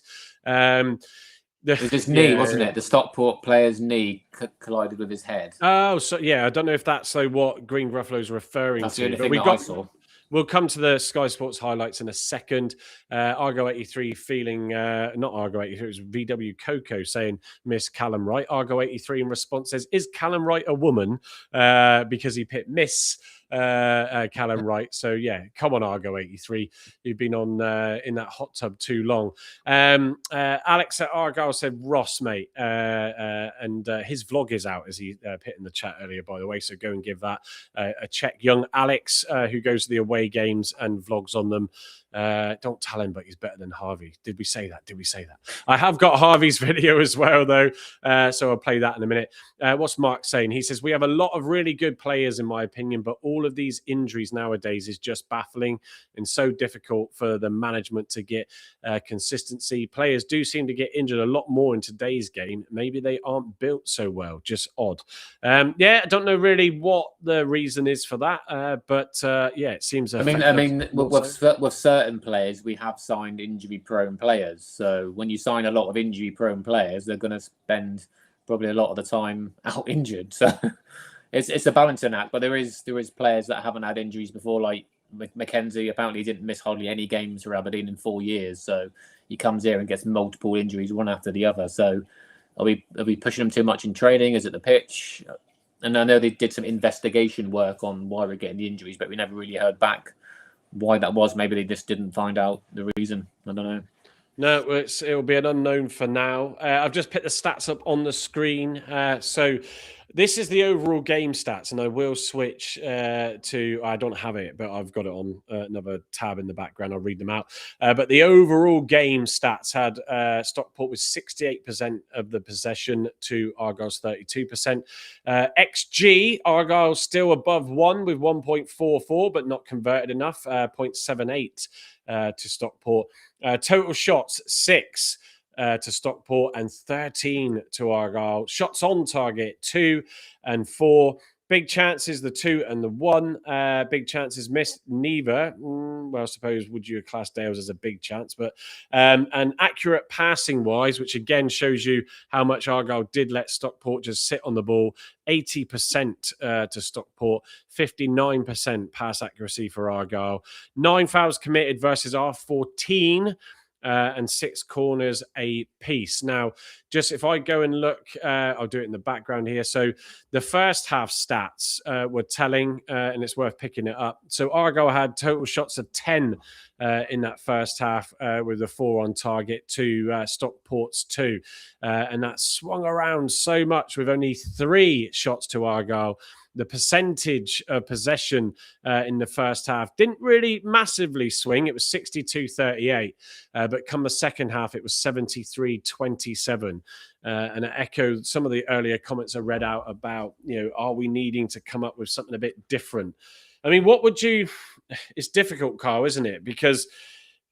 It was his knee, wasn't it? The Stockport player's knee collided with his head. Oh, so yeah, I don't know if that's what Green Gruffalo's referring to. The only thing I saw. We'll come to the Sky Sports highlights in a second. Argo 83 feeling, not Argo 83, it was VW Coco saying, miss Callum Wright. Argo 83 in response says, is Callum Wright a woman? Because he picked miss Callum Wright. So, yeah, come on, Argo 83. You've been on in that hot tub too long. Alex at Argyle said, Ross, mate. And his vlog is out, as he put in the chat earlier, by the way. So go and give that a check. Young Alex, who goes to the away games and vlogs on them. Don't tell him, but he's better than Harvey. Did we say that? I have got Harvey's video as well, though, so I'll play that in a minute. What's Mark saying? He says, we have a lot of really good players, in my opinion, but all of these injuries nowadays is just baffling and so difficult for the management to get consistency. Players do seem to get injured a lot more in today's game. Maybe they aren't built so well. Just odd. I don't know really what the reason is for that, but it seems. I mean, with certain players, we have signed injury-prone players. So when you sign a lot of injury-prone players, they're going to spend probably a lot of the time out injured. So it's a balancing act. But there is players that haven't had injuries before, like Mackenzie. Apparently, he didn't miss hardly any games for Aberdeen in 4 years. So he comes here and gets multiple injuries, one after the other. So are we pushing him too much in training? Is it the pitch? And I know they did some investigation work on why we're getting the injuries, but we never really heard back why that was. Maybe they just didn't find out the reason. I don't know. No, it'll be an unknown for now. I've just put the stats up on the screen. So this is the overall game stats, and I will switch to, I don't have it, but I've got it on another tab in the background. I'll read them out. But the overall game stats had Stockport with 68% of the possession to Argyle's 32%. XG, Argyle still above 1 with 1.44, but not converted enough, 0.78 to Stockport. Total shots, 6 to Stockport and 13 to Argyle. Shots on target, 2 and 4. Big chances, the 2 and the 1. Big chances missed, neither. Well, I suppose would you class Dales as a big chance, but and accurate passing wise, which again shows you how much Argyle did let Stockport just sit on the ball. 80% to Stockport, 59% pass accuracy for Argyle. 9 fouls committed versus our 14. And 6 corners a piece. Now, just if I go and look, I'll do it in the background here. So the first half stats were telling, and it's worth picking it up. So Argyle had total shots of 10 in that first half with a 4 on target to Stockport's 2. And that swung around so much with only 3 shots to Argyle. The percentage of possession in the first half didn't really massively swing. It was 62-38. But come the second half, it was 73-27. And I echoed some of the earlier comments I read out about, are we needing to come up with something a bit different? I mean, what would you... It's difficult, Carl, isn't it? Because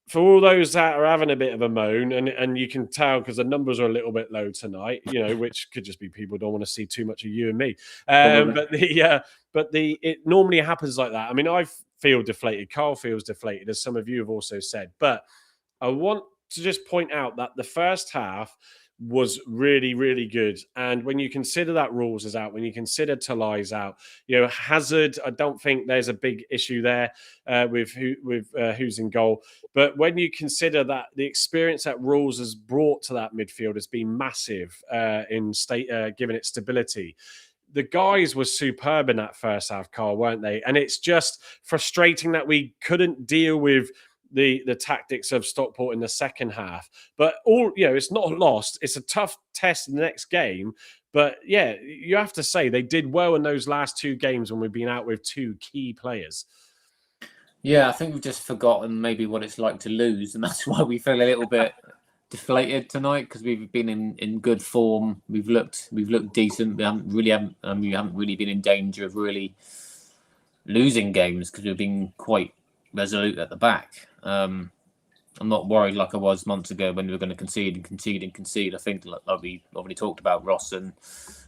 for all those that are having a bit of a moan, and you can tell because the numbers are a little bit low tonight, which could just be people don't want to see too much of you and me. But it normally happens like that. I mean, I feel deflated. Carl feels deflated, as some of you have also said. But I want to just point out that the first half was really, really good. And when you consider that Rules is out, when you consider Talai's out, Hazard, I don't think there's a big issue there with who's in goal. But when you consider that the experience that Rules has brought to that midfield has been massive in giving it stability. The guys were superb in that first half, Carl, weren't they? And it's just frustrating that we couldn't deal with the tactics of Stockport in the second half. But it's not lost. It's a tough test in the next game. But yeah, you have to say they did well in those last 2 games when we've been out with 2 key players. Yeah, I think we've just forgotten maybe what it's like to lose, and that's why we feel a little bit deflated tonight, because we've been in good form. We've looked decent. We haven't really been in danger of really losing games because we've been quite resolute at the back. I'm not worried like I was months ago when we were going to concede. I think like we already talked about, Ross and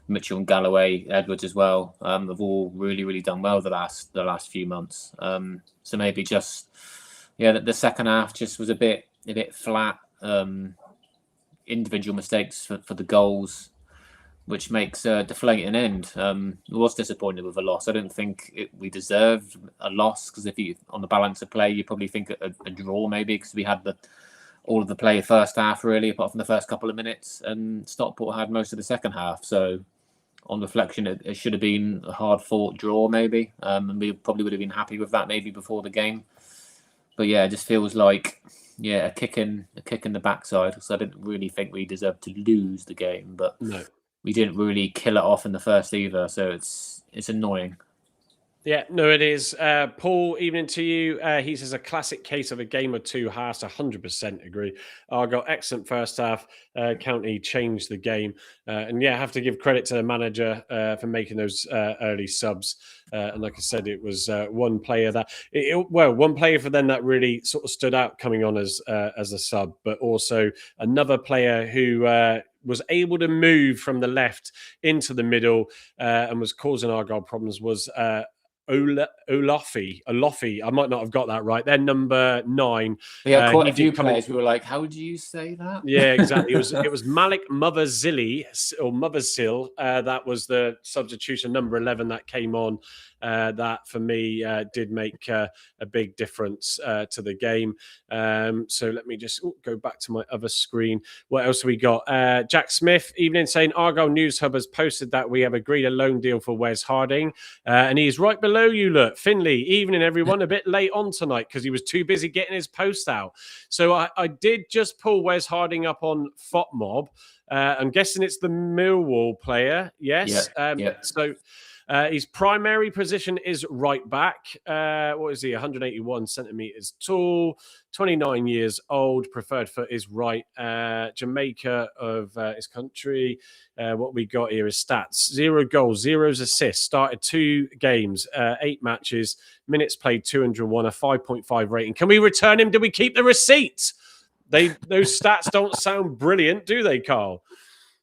Mitchell and Galloway, Edwards as well, have all really, really done well the last few months. So maybe just the second half just was a bit flat. Individual mistakes for the goals which makes a deflating end. I was disappointed with a loss. I don't think we deserved a loss, because if you on the balance of play, you probably think a draw maybe, because we had all of the play first half really, apart from the first couple of minutes, and Stockport had most of the second half. So on reflection, it should have been a hard fought draw maybe, and we probably would have been happy with that maybe before the game. But yeah, it just feels like a kick in the backside. So I didn't really think we deserved to lose the game, but No. We didn't really kill it off in the first either. So it's annoying. Yeah, no, it is. Paul, evening to you. He says a classic case of a game of two halves. 100% agree. Argyle, excellent first half. County changed the game. And yeah, I have to give credit to the manager for making those early subs. And like I said, it was one player one player for them that really sort of stood out coming on as a sub, but also another player who was able to move from the left into the middle and was causing Argyle problems was Olafi. I might not have got that right. They're number 9. We had quite a few players who were like, "How do you say that?" Yeah, exactly. It was Malik Motherzili or Motherzil. That was the substitution, number 11, that came on. That for me did make a big difference to the game. So let me just go back to my other screen. What else have we got? Jack Smith, evening, saying Argyle News Hub has posted that we have agreed a loan deal for Wes Harding, and he's right below you. Look, Finley, evening everyone. A bit late on tonight because he was too busy getting his post out. So I did just pull Wes Harding up on FOTMob. I'm guessing it's the Millwall player. Yes. Yeah. So his primary position is right back. What is he? 181 centimeters tall, 29 years old. Preferred foot is right. Jamaica of his country. What we got here is stats: 0 goals, 0 assists. Started 2 games, 8 matches. Minutes played 201. A 5.5 rating. Can we return him? Do we keep the receipts? Those stats don't sound brilliant, do they, Carl?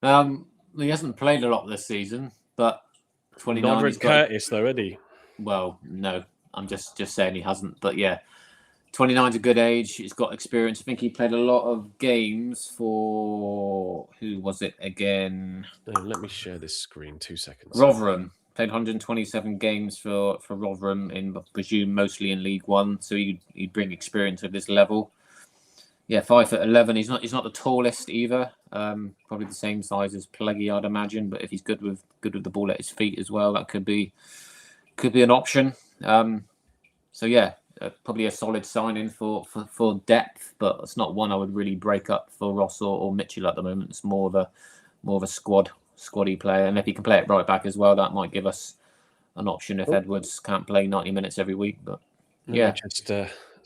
He hasn't played a lot this season, but 29. Neither had Curtis, though, had he? Well, no, I'm just saying he hasn't. But yeah, 29 is a good age. He's got experience. I think he played a lot of games for, who was it again? Let me share this screen. 2 seconds. Rotherham. Played 127 games for Rotherham, I presume mostly in League One. So he'd bring experience at this level. Yeah, 5'11". He's not the tallest either. Probably the same size as Pleggy, I'd imagine. But if he's good with the ball at his feet as well, that could be an option. So yeah, probably a solid signing for depth, but it's not one I would really break up for Ross or Mitchell at the moment. It's more of a squaddy player, and if he can play it right back as well, that might give us an option if Edwards can't play 90 minutes every week. But yeah,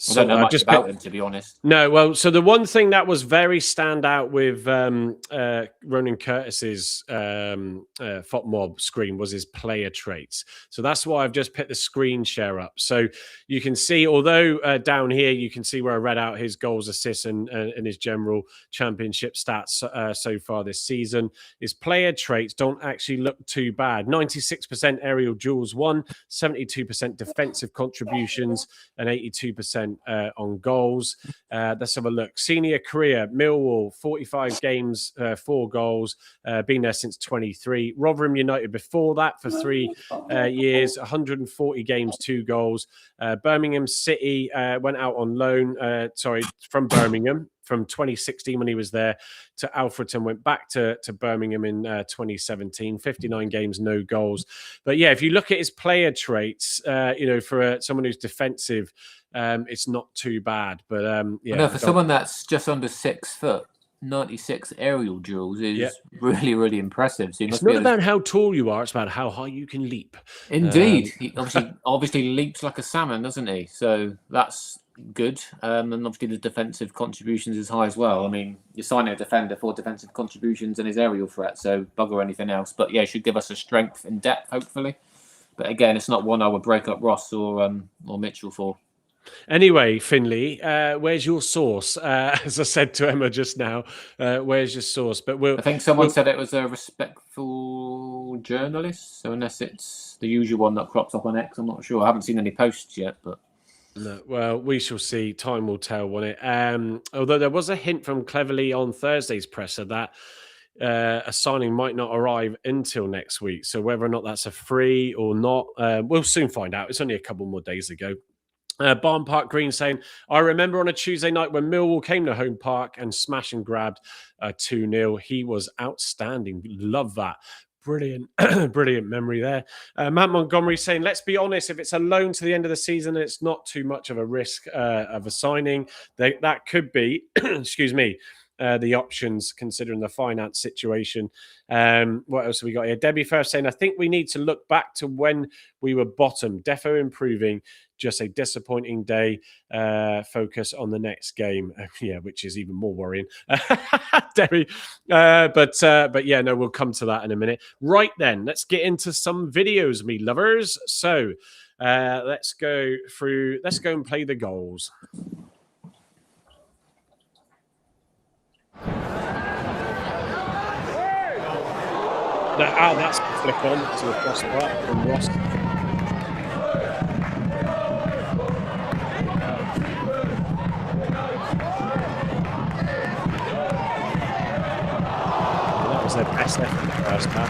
I don't know much about him, to be honest. No, well, so the one thing that was very standout with Ronan Curtis's FOTMob screen was his player traits. So that's why I've just put the screen share up. So you can see, although down here you can see where I read out his goals, assists, and his general championship stats so far this season, his player traits don't actually look too bad. 96% aerial duels won, 72% defensive contributions, and 82% on goals. Let's have a look. Senior career, Millwall, 45 games, 4 goals, been there since 23. Rotherham United before that for 3 years, 140 games, 2 goals. Birmingham City went out on loan, from Birmingham from 2016 when he was there to Alfreton, went back to Birmingham in 2017, 59 games, no goals. But yeah, if you look at his player traits, for someone who's defensive, it's not too bad. But for someone that's just under 6 foot, 96 aerial duels is really, really impressive. So it's not about how tall you are; it's about how high you can leap. Indeed, he obviously leaps like a salmon, doesn't he? So that's good. And obviously the defensive contributions is high as well. I mean, you're signing a defender for defensive contributions and his aerial threat, so bugger anything else. But yeah, it should give us a strength and depth, hopefully. But again, it's not one I would break up Ross or Mitchell for. Anyway, Finley, where's your source? As I said to Emma just now, where's your source? But I think someone said it was a respectful journalist. So unless it's the usual one that crops up on X, I'm not sure. I haven't seen any posts yet, but. No, well, we shall see. Time will tell, won't it? Although there was a hint from Cleverly on Thursday's presser that a signing might not arrive until next week. So whether or not that's a free or not, we'll soon find out. It's only a couple more days ago. Barn Park Green saying, I remember on a Tuesday night when Millwall came to home park and smash and grabbed 2-0. He was outstanding. Love that. Brilliant, brilliant memory there. Matt Montgomery saying, let's be honest, if it's a loan to the end of the season, it's not too much of a risk of a signing. That could be, excuse me, the options considering the finance situation. What else have we got here? Debbie first saying, I think we need to look back to when we were bottom. Defo improving, just a disappointing day. Focus on the next game. Yeah, which is even more worrying. Debbie. But yeah, no, we'll come to that in a minute. Right then, let's get into some videos, me lovers. So let's go and play the goals. That's a flick on to the crossbar from Ross. That was their best effort in the first half.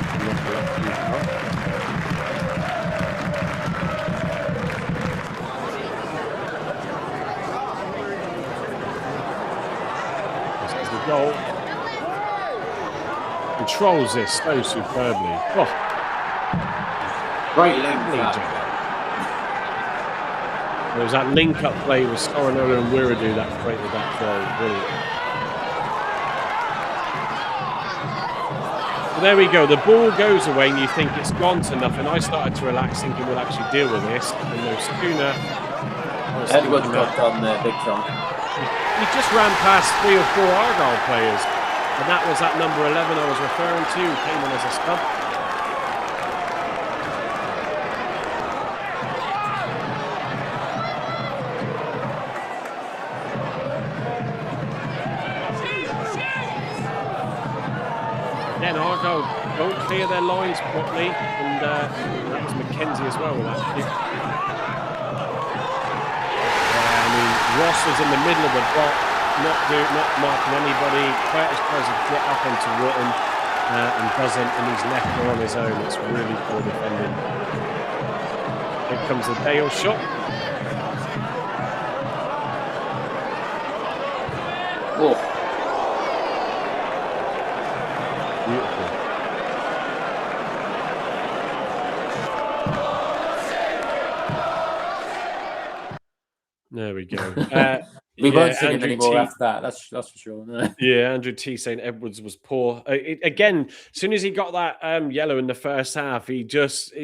This is the goal. Controls this so superbly. Oh. Great link. There was that link-up play with Storinola and Wiradoo that created that throw. Brilliant. Well, there we go. The ball goes away and you think it's gone to nothing. I started to relax thinking we'll actually deal with this. And no Schooner. Edward got on there big time. He just ran past 3 or 4 Argyle players. And that was that number 11 I was referring to, who came on as a sub. Then Argyle don't clear their lines properly, and that was Mackenzie as well with that kick. I mean, Ross was in the middle of the box. Not marking anybody. Curtis tries to get up onto Wotton and doesn't, and he's left her on his own. It's really poor defending. Here comes the Dale shot. Oh. Beautiful. There we go. We won't sing it anymore after that. That's for sure. Yeah, Andrew T saying Edwards was poor. Again, as soon as he got that yellow in the first half, he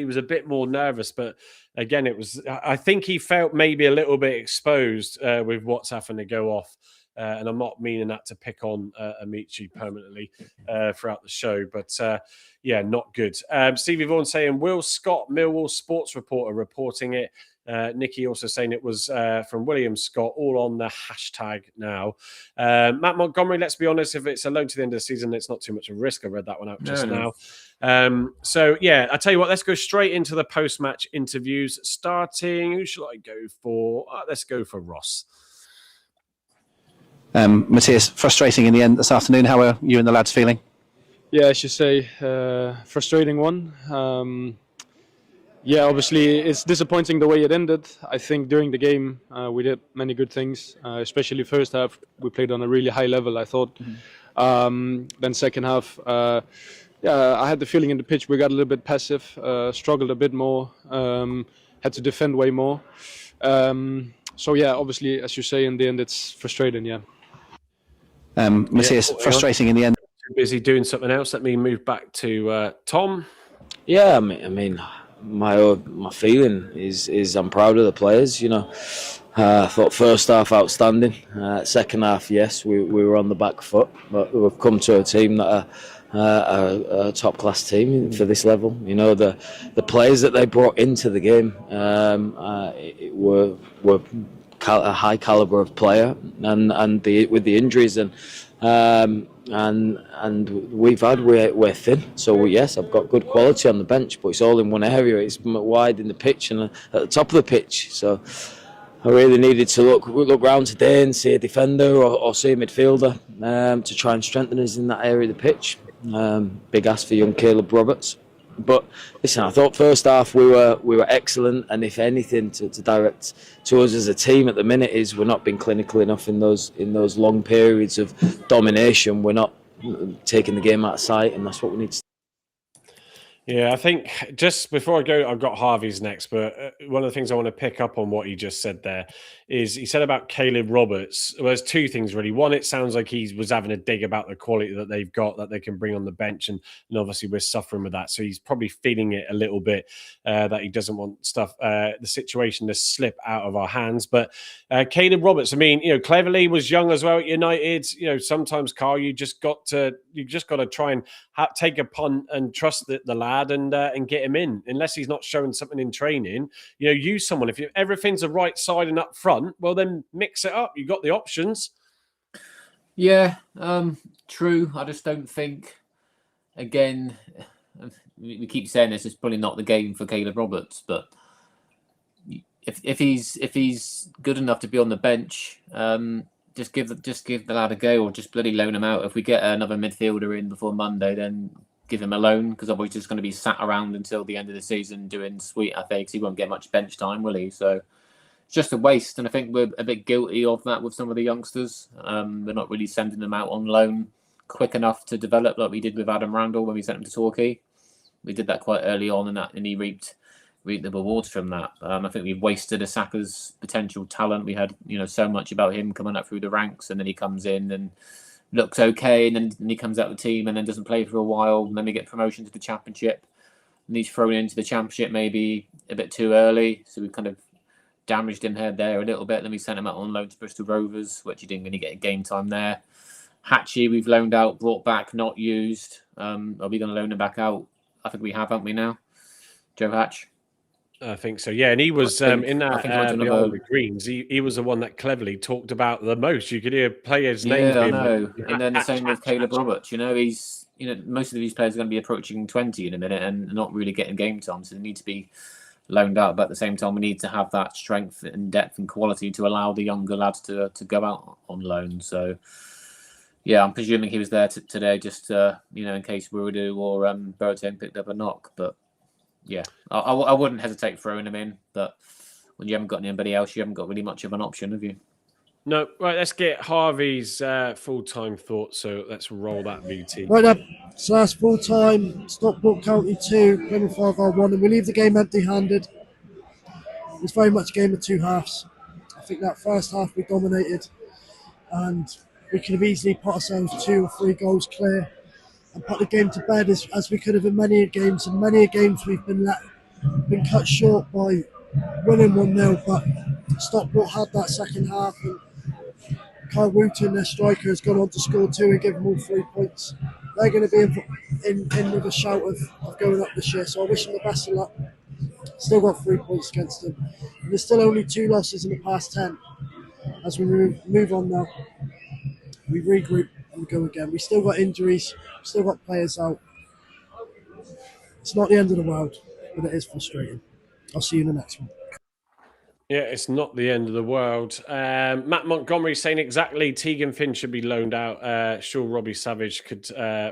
was a bit more nervous. But again, I think he felt maybe a little bit exposed with what's having to go off. And I'm not meaning that to pick on Amici permanently throughout the show, but yeah, not good. Stevie Vaughan saying, Will Scott, Millwall sports reporter, reporting it. Nikki also saying it was from William Scott, all on the hashtag now. Matt Montgomery, let's be honest, if it's a loan to the end of the season, it's not too much of a risk. I read that one out just now. So, yeah, I tell you what, let's go straight into the post-match interviews. Starting, who shall I go for? Let's go for Ross. Matthias, frustrating in the end this afternoon. How are you and the lads feeling? Yeah, I should say frustrating one. Yeah, obviously it's disappointing the way it ended. I think during the game we did many good things, especially first half. We played on a really high level, I thought. Then second half, I had the feeling in the pitch we got a little bit passive, struggled a bit more, had to defend way more. So yeah, obviously, as you say, in the end it's frustrating, yeah. Matthias, frustrating in the end. Too busy doing something else. Let me move back to Tom. Yeah, I mean, my feeling is I'm proud of the players. You know, I thought first half outstanding. Second half, yes, we were on the back foot, but we've come to a team that are a top class team for this level. You know, the players that they brought into the game were a high caliber of player, and with the injuries and we've had we're thin. So yes, I've got good quality on the bench, but it's all in one area. It's wide in the pitch and at the top of the pitch. So I really needed to look round today and see a defender or see a midfielder to try and strengthen us in that area of the pitch. Big ask for young Caleb Roberts. But listen, I thought first half we were excellent, and if anything, to direct to us as a team at the minute is we're not being clinical enough in those long periods of domination. We're not taking the game out of sight, and that's what we need to. Yeah, I think just before I go, I've got Harvey's next, but one of the things I want to pick up on what he just said there is he said about Caleb Roberts. Well, there's two things really. One, it sounds like he was having a dig about the quality that they've got that they can bring on the bench, and obviously we're suffering with that. So he's probably feeling it a little bit that he doesn't want the situation to slip out of our hands. But Caleb Roberts, I mean, Cleverley was young as well at United. Sometimes Carl, you just got to try and take a punt and trust the lad and get him in, unless he's not showing something in training. Use someone. If everything's the right side and up front, well, then mix it up. You've got the options. Yeah, true. I just don't think, again, we keep saying this is probably not the game for Caleb Roberts, but if he's good enough to be on the bench, just give the lad a go, or just bloody loan him out. If we get another midfielder in before Monday, then give him a loan, because otherwise he's just going to be sat around until the end of the season doing sweet, I think, because he won't get much bench time, will he? So it's just a waste, and I think we're a bit guilty of that with some of the youngsters. We're not really sending them out on loan quick enough to develop like we did with Adam Randall when we sent him to Torquay. We did that quite early on, and he reaped the rewards from that. I think we've wasted Asaka's potential talent. We had so much about him coming up through the ranks, and then he comes in and looks okay, and then he comes out of the team and then doesn't play for a while, and then we get promotion to the Championship, and he's thrown into the Championship maybe a bit too early, so we've kind of damaged him there a little bit. Then we sent him out on loan to Bristol Rovers, which he didn't really get a game time there. Hatchie, we've loaned out, brought back, not used. Are we going to loan him back out? I think we have, haven't we now? Joe Hatch? I think so, yeah. And he was in that the Greens. He was the one that Cleverley talked about the most. You could hear players' names. Yeah, I know. And then the same with Caleb Roberts. He's most of these players are going to be approaching 20 in a minute and not really getting game time, so they need to be loaned out. But at the same time, we need to have that strength and depth and quality to allow the younger lads to go out on loan. So yeah, I'm presuming he was there today just in case Rudu or Boateng picked up a knock, but. Yeah, I wouldn't hesitate throwing him in, but when you haven't got anybody else, you haven't got really much of an option, have you? No, right, let's get Harvey's full-time thoughts, so let's roll that VT. Right up, so that's full-time, Stockport County 2, Plymouth Argyle 1, and we leave the game empty-handed. It's very much a game of two halves. I think that first half we dominated, and we could have easily put ourselves 2 or 3 goals clear and put the game to bed as we could have in many games. And many games we've been cut short by winning 1-0, but Stockport had that second half, and Kyle Wooten, their striker, has gone on to score 2 and give them all 3 points. They're going to be in with a shout of going up this year, so I wish them the best of luck. Still got 3 points against them. And there's still only 2 losses in the past 10. As we move on now, we regroup and we go again. We still got injuries, we still got players out. It's not the end of the world, but it is frustrating. I'll see you in the next one. Yeah, it's not the end of the world. Matt Montgomery saying exactly. Tegan Finn should be loaned out. Sure, Robbie Savage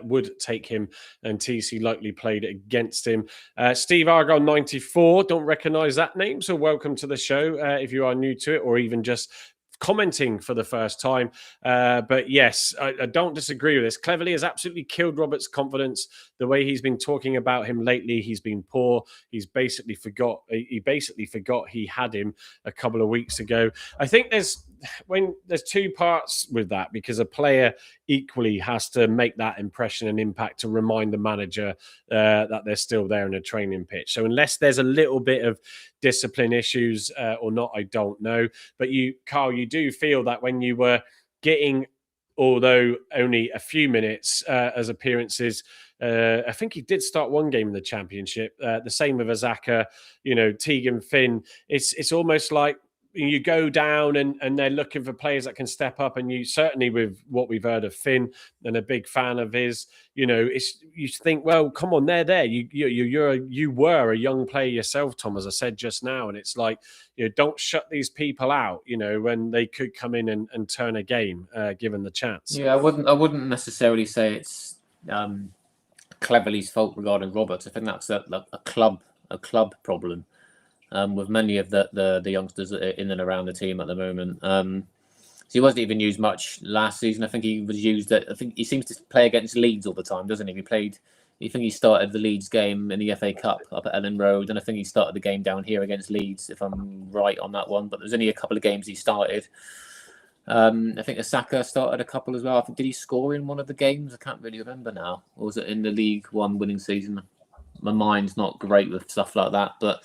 would take him, and TC likely played against him. Steve Argyle 94. Don't recognise that name, so welcome to the show if you are new to it, or even just commenting for the first time. But yes, I don't disagree with this. Cleverley has absolutely killed Roberts' confidence. The way he's been talking about him lately, he's been poor. He basically forgot he had him a couple of weeks ago. I think there's 2 parts with that, because a player equally has to make that impression and impact to remind the manager that they're still there in a training pitch. So unless there's a little bit of discipline issues or not, I don't know. But Carl, you do feel that when you were getting, although only a few minutes as appearances, I think he did start one game in the Championship. The same with Azaka, Tegan Finn. It's almost like you go down and they're looking for players that can step up, and you certainly with what we've heard of Finn and a big fan of his, you think, well, come on, they're there. You were a young player yourself, Tom, as I said just now, and it's like, don't shut these people out, when they could come in and turn a game, given the chance. Yeah, I wouldn't necessarily say it's Cleverley's fault regarding Roberts. I think that's a club problem. With many of the youngsters in and around the team at the moment. So he wasn't even used much last season. I think he was used I think he seems to play against Leeds all the time, doesn't he? I think he started the Leeds game in the FA Cup up at Ellen Road, and I think he started the game down here against Leeds, if I'm right on that one. But there's only a couple of games he started. I think Asaka started a couple as well. I think, did he score in one of the games? I can't really remember now. Or was it in the League One winning season? My mind's not great with stuff like that, but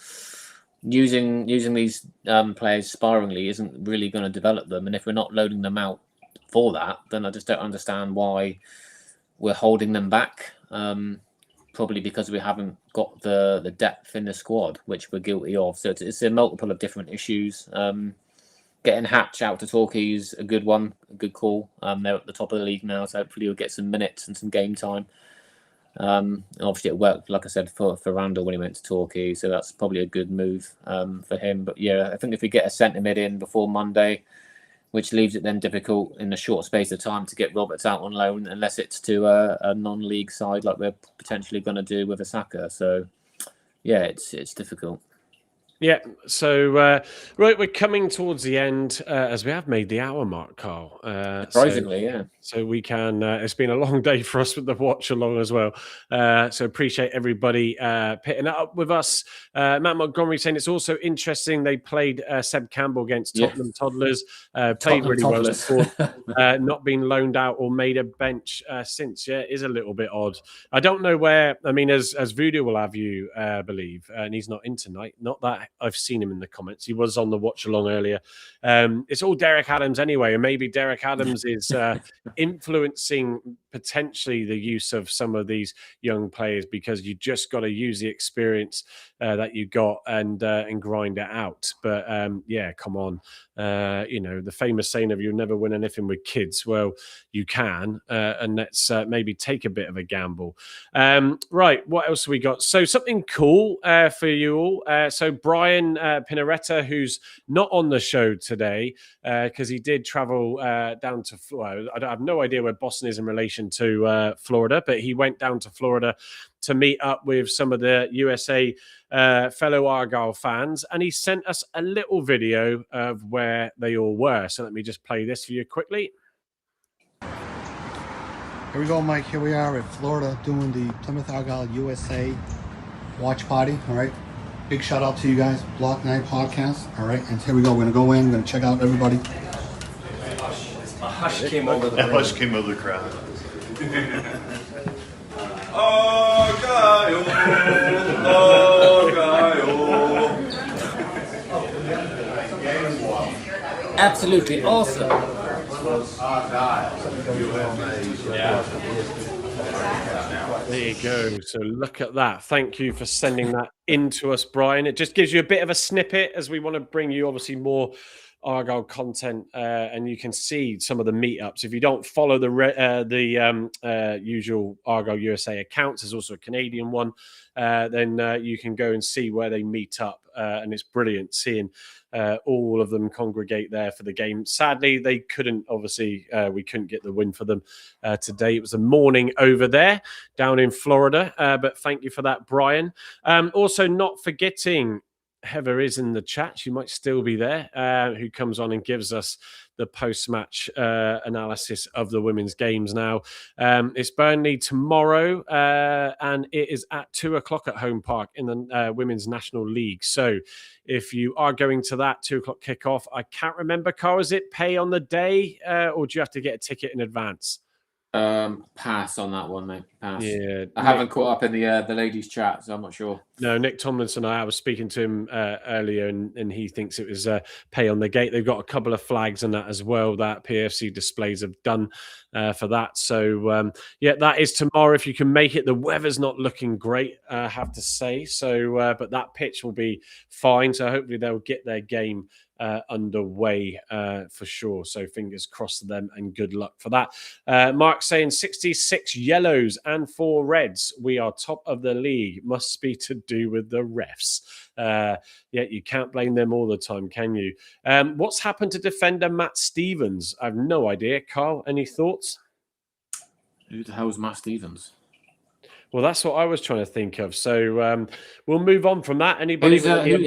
using these players sparingly isn't really going to develop them. And if we're not loading them out for that, then I just don't understand why we're holding them back. Probably because we haven't got the depth in the squad, which we're guilty of. So it's a multiple of different issues. Getting Hatch out to Torquay is a good one, a good call. They're at the top of the league now, so hopefully we'll get some minutes and some game time. And obviously it worked, like I said, for Randall when he went to Torquay, so that's probably a good move for him. But yeah, I think if we get a centre mid in before Monday, which leaves it then difficult in a short space of time to get Roberts out on loan, unless it's to a non-league side like we're potentially going to do with Asaka. So yeah, it's difficult. Yeah, so right, we're coming towards the end as we have made the hour mark, Carl. Surprisingly, yeah. So we can. It's been a long day for us with the watch along as well. So appreciate everybody pitting it up with us. Matt Montgomery saying it's also interesting they played Seb Campbell against Tottenham Toddlers. Played really well, not been loaned out or made a bench since. Yeah, it is a little bit odd. I don't know where. I mean, as Voodoo will have you believe, and he's not in tonight. Not that I've seen him in the comments. He was on the watch along earlier. It's all Derek Adams anyway, and maybe Derek Adams is influencing potentially the use of some of these young players, because you just got to use the experience that you got and grind it out. But yeah, come on. The famous saying of you'll never win anything with kids. Well, you can, and let's maybe take a bit of a gamble. Right, what else have we got? So something cool for you all. So Brian Pinaretta, who's not on the show today because he did travel down to Florida. I have no idea where Boston is in relation to Florida, but he went down to Florida to meet up with some of the USA fellow Argyle fans, and he sent us a little video of where they all were. So let me just play this for you quickly. Here we go, Mike. Here we are at Florida doing the Plymouth Argyle USA watch party. All right. Big shout out to you guys, Block 9 Podcast. All right. And here we go. We're going to go in. We're going to check out everybody. A hush came over the crowd. A hush came over the crowd. Argyle, Argyle. Absolutely awesome. Yeah. There you go. So look at that. Thank you for sending that in to us, Brian. It just gives you a bit of a snippet, as we want to bring you obviously more Argyle content, and you can see some of the meetups. If you don't follow the usual Argyle USA accounts, there's also a Canadian one. Then you can go and see where they meet up, and it's brilliant seeing all of them congregate there for the game. Sadly, they couldn't. Obviously, we couldn't get the win for them today. It was a morning over there down in Florida. But thank you for that, Brian. Also, not forgetting, Heather is in the chat. She might still be there, who comes on and gives us the post-match analysis of the women's games now. It's Burnley tomorrow, and it is at 2:00 at Home Park in the Women's National League. So if you are going to that 2:00 kickoff, I can't remember, Carl, is it pay on the day, or do you have to get a ticket in advance? Pass on that one, mate. Pass. Yeah, I haven't caught up in the ladies' chat, so I'm not sure. No, Nick Tomlinson, I was speaking to him earlier, and he thinks it was pay on the gate. They've got a couple of flags and that as well that PFC displays have done for that. So yeah, that is tomorrow. If you can make it, the weather's not looking great, I have to say. So, but that pitch will be fine. So hopefully they'll get their game underway for sure. So fingers crossed to them and good luck for that. Mark saying 66 yellows and 4 reds. We are top of the league. Must be to do with the refs. Yeah, you can't blame them all the time, can you? What's happened to defender Matt Stevens? I have no idea. Carl, any thoughts? Who the hell's Matt Stevens? Well, that's what I was trying to think of. So we'll move on from that. Anybody?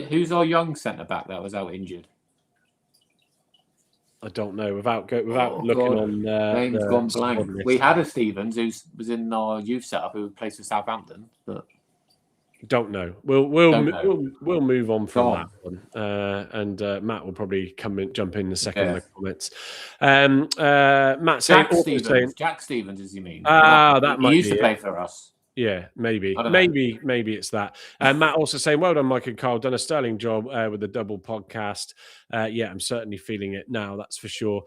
Who's our young centre back that was out injured? I don't know. Without looking God. on, Name's the gone squad blank. list. We had a Stevens who was in our youth setup who plays for Southampton, but don't know. We'll move on from that one. And Matt will probably jump in a second in the comments. Matt saying Jack Stevens, as you mean? That he used to play for us. Yeah, maybe it's that. Matt also saying, well done, Mike and Carl, done a sterling job with the double podcast. Yeah, I'm certainly feeling it now, that's for sure.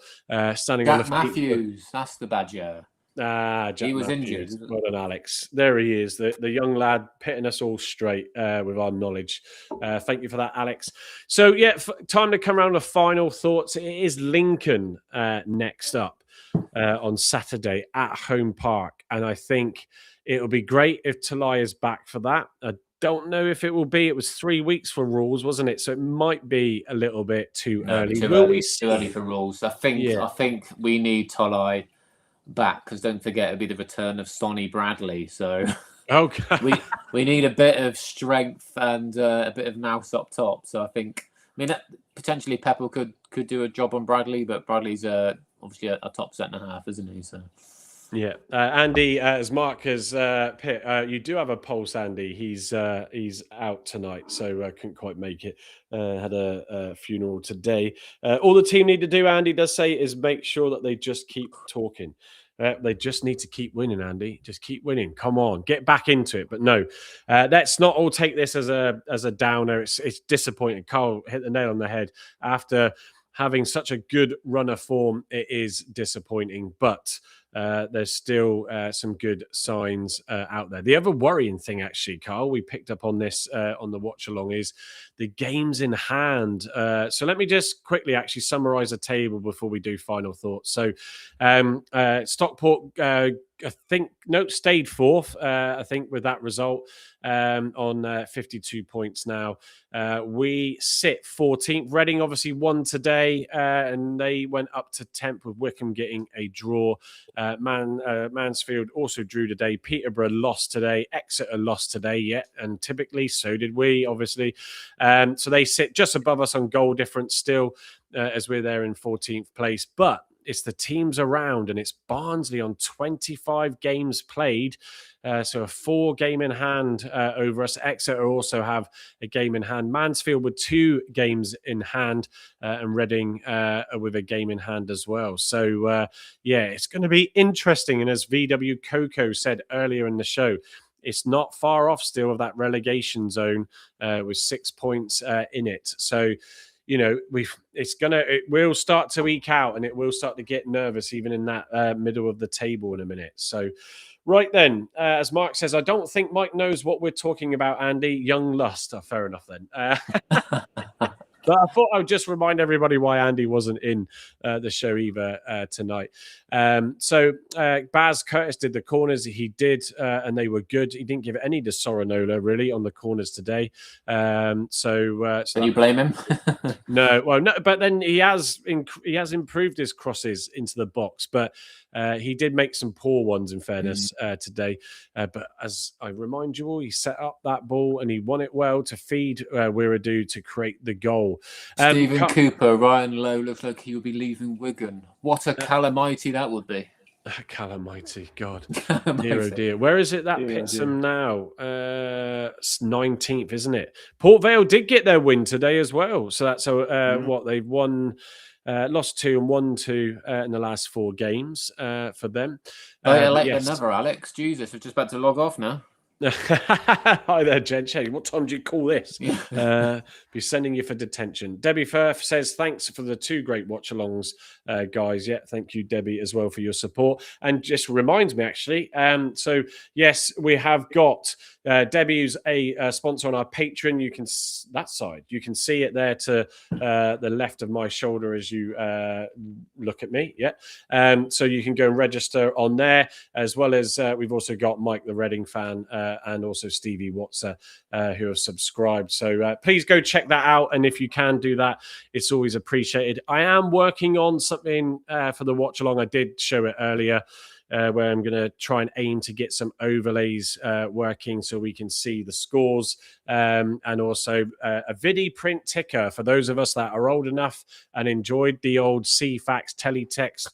Standing Jack on the Matthews, that's the badger. Jack he was Matthews. injured. Well done, Alex. There he is, the young lad pitting us all straight with our knowledge. Thank you for that, Alex. So, yeah, time to come around to final thoughts. It is Lincoln next up on Saturday at Home Park. And I think it'll be great if Talai is back for that. I don't know if it will be. It was 3 weeks for rules, wasn't it? So it might be a little bit too early. Too early for rules. I think we need Talai back because don't forget it'll be the return of Sonny Bradley. So we need a bit of strength and a bit of nous up top. So I mean potentially Pepper could do a job on Bradley, but Bradley's obviously a top centre half, isn't he? So. Yeah, Andy, as Mark has pit, you do have a pulse, Andy. He's out tonight, so couldn't quite make it. Had a funeral today. All the team need to do, Andy does say, is make sure that they just keep talking. They just need to keep winning, Andy. Just keep winning. Come on, get back into it. But no, let's not all take this as a downer. It's disappointing. Carl hit the nail on the head. After having such a good run of form, it is disappointing. But there's still some good signs out there. The other worrying thing, actually, Carl, we picked up on this on the watch along, is the games in hand. So let me just quickly actually summarize the table before we do final thoughts. So Stockport, I think, stayed fourth, I think, with that result on 52 points now. We sit 14th. Reading obviously won today, and they went up to 10th with Wickham getting a draw. Mansfield also drew today. Peterborough lost today. Exeter lost today, and typically so did we, obviously. So they sit just above us on goal difference still, as we're there in 14th place. But it's the teams around, and it's Barnsley on 25 games played. So a 4 game in hand over us. Exeter also have a game in hand. Mansfield with 2 games in hand, and Reading with a game in hand as well. So, yeah, it's going to be interesting. And as VW Coco said earlier in the show, it's not far off still of that relegation zone with 6 points in it. So, you know, it will start to eke out, and it will start to get nervous even in that middle of the table in a minute. So, right then, as Mark says, I don't think Mike knows what we're talking about, Andy. Young lust. Oh, fair enough then. But I thought I would just remind everybody why Andy wasn't in the show either tonight. So Baz Curtis did the corners. He did, and they were good. He didn't give any to Sorinola, really, on the corners today. So can you blame him? No, well, no. But then he has improved his crosses into the box. But he did make some poor ones, in fairness, today. But as I remind you all, he set up that ball and he won it well to feed Wiradoo to create the goal. Stephen Cooper, Ryan Lowe looks like he will be leaving Wigan. What a calamity that would be. Calamity, God. Dear, oh dear. Where is it that pits them now? 19th, isn't it? Port Vale did get their win today as well. So that's what they've won. Lost 2 and won 2 in the last 4 games for them. Another, Alex. Jesus, we're just about to log off now. Hi there, Jen. Shady, what time do you call this? Yeah. Be sending you for detention. Debbie Firth says, thanks for the 2 great watch-alongs, guys. Yeah, thank you, Debbie, as well for your support. And just reminds me, actually, so yes, we have got Debbie, who's a sponsor on our Patreon. You can, that side, you can see it there to the left of my shoulder as you look at me. Yeah. So you can go and register on there, as well as we've also got Mike, the Reading fan, and also Stevie Watson, who have subscribed. So please go check that out. And if you can do that, it's always appreciated. I am working on something for the watch along. I did show it earlier. Where I'm going to try and aim to get some overlays working so we can see the scores, and also a vidi print ticker for those of us that are old enough and enjoyed the old CFAX teletext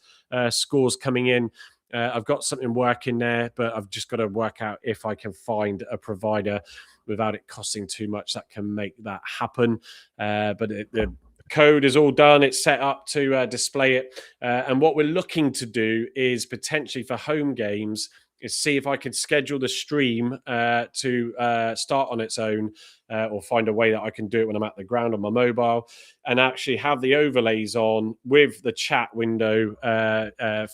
scores coming in. I've got something working there, but I've just got to work out if I can find a provider without it costing too much that can make that happen. But the code is all done. It's set up to display it. And what we're looking to do is potentially for home games is see if I can schedule the stream to start on its own, or find a way that I can do it when I'm at the ground on my mobile, and actually have the overlays on with the chat window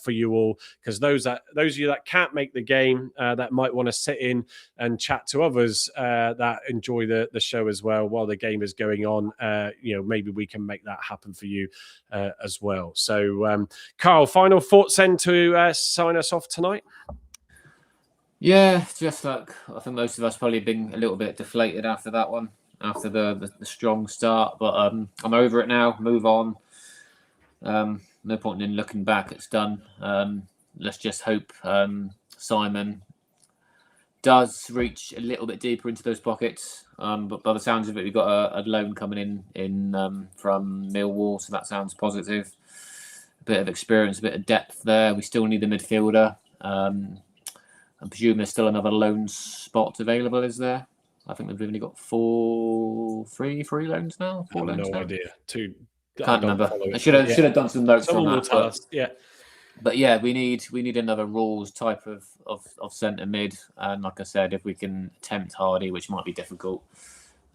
for you all. Because those of you that can't make the game, that might want to sit in and chat to others that enjoy the show as well while the game is going on, maybe we can make that happen for you as well. So, Carl, final thoughts then to sign us off tonight? Yeah, just like I think most of us probably been a little bit deflated after that one, after the strong start. But I'm over it now. Move on. No point in looking back. It's done. Let's just hope Simon does reach a little bit deeper into those pockets. But by the sounds of it, we've got a loan coming in from Millwall, so that sounds positive. A bit of experience, a bit of depth there. We still need a midfielder. I presume there's still another loan spot available, is there? I think they've only got three loans now. Four loans no now? idea. Can't remember. I should have done some notes Someone on will that. tell us. Yeah. But yeah, we need another rules type of centre mid, and like I said, if we can tempt Hardy, which might be difficult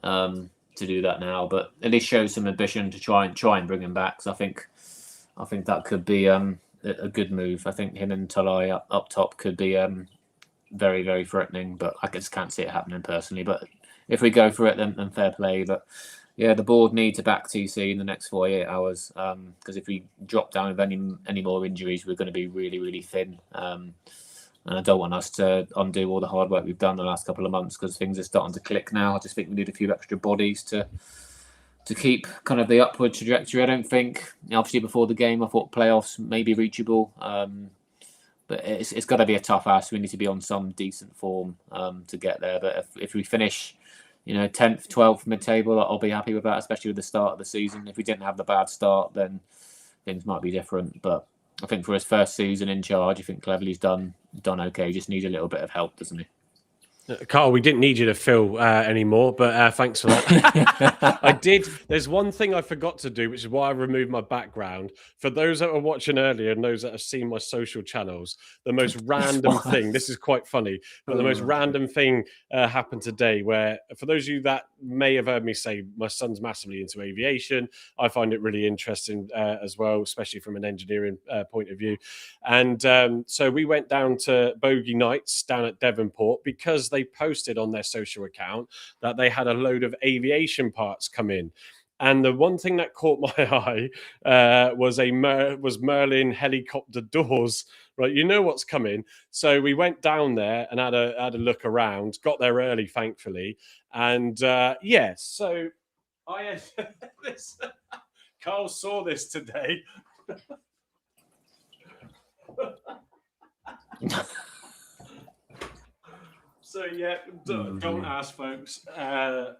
to do that now, but at least show some ambition to try and bring him back. So I think that could be a good move. I think him and Talai up top could be very, very threatening, but I just can't see it happening personally. But if we go for it, then fair play. But yeah, the board need to back TC in the next 48 hours, because if we drop down with any more injuries, we're going to be really, really thin. And I don't want us to undo all the hard work we've done the last couple of months, because things are starting to click now. I just think we need a few extra bodies to keep kind of the upward trajectory. I don't think, obviously before the game, I thought playoffs may be reachable. But it's got to be a tough ask. We need to be on some decent form to get there. But if we finish, 10th, 12th mid-table, I'll be happy with that, especially with the start of the season. If we didn't have the bad start, then things might be different. But I think for his first season in charge, I think Cleverley's done okay. He just needs a little bit of help, doesn't he? Carl, we didn't need you to fill anymore, but thanks for that. I did. There's one thing I forgot to do, which is why I removed my background. For those that were watching earlier and those that have seen my social channels, the most random thing, this is quite funny, but the most random thing happened today where, for those of you that may have heard me say, my son's massively into aviation. I find it really interesting as well, especially from an engineering point of view. And so we went down to Bogey Nights down at Devonport because they posted on their social account that they had a load of aviation parts come in. And the one thing that caught my eye was Merlin helicopter doors. Right, you know what's coming. So we went down there and had a look around. Got there early, thankfully. And so I had this. Carl saw this today. So yeah, don't ask, folks. I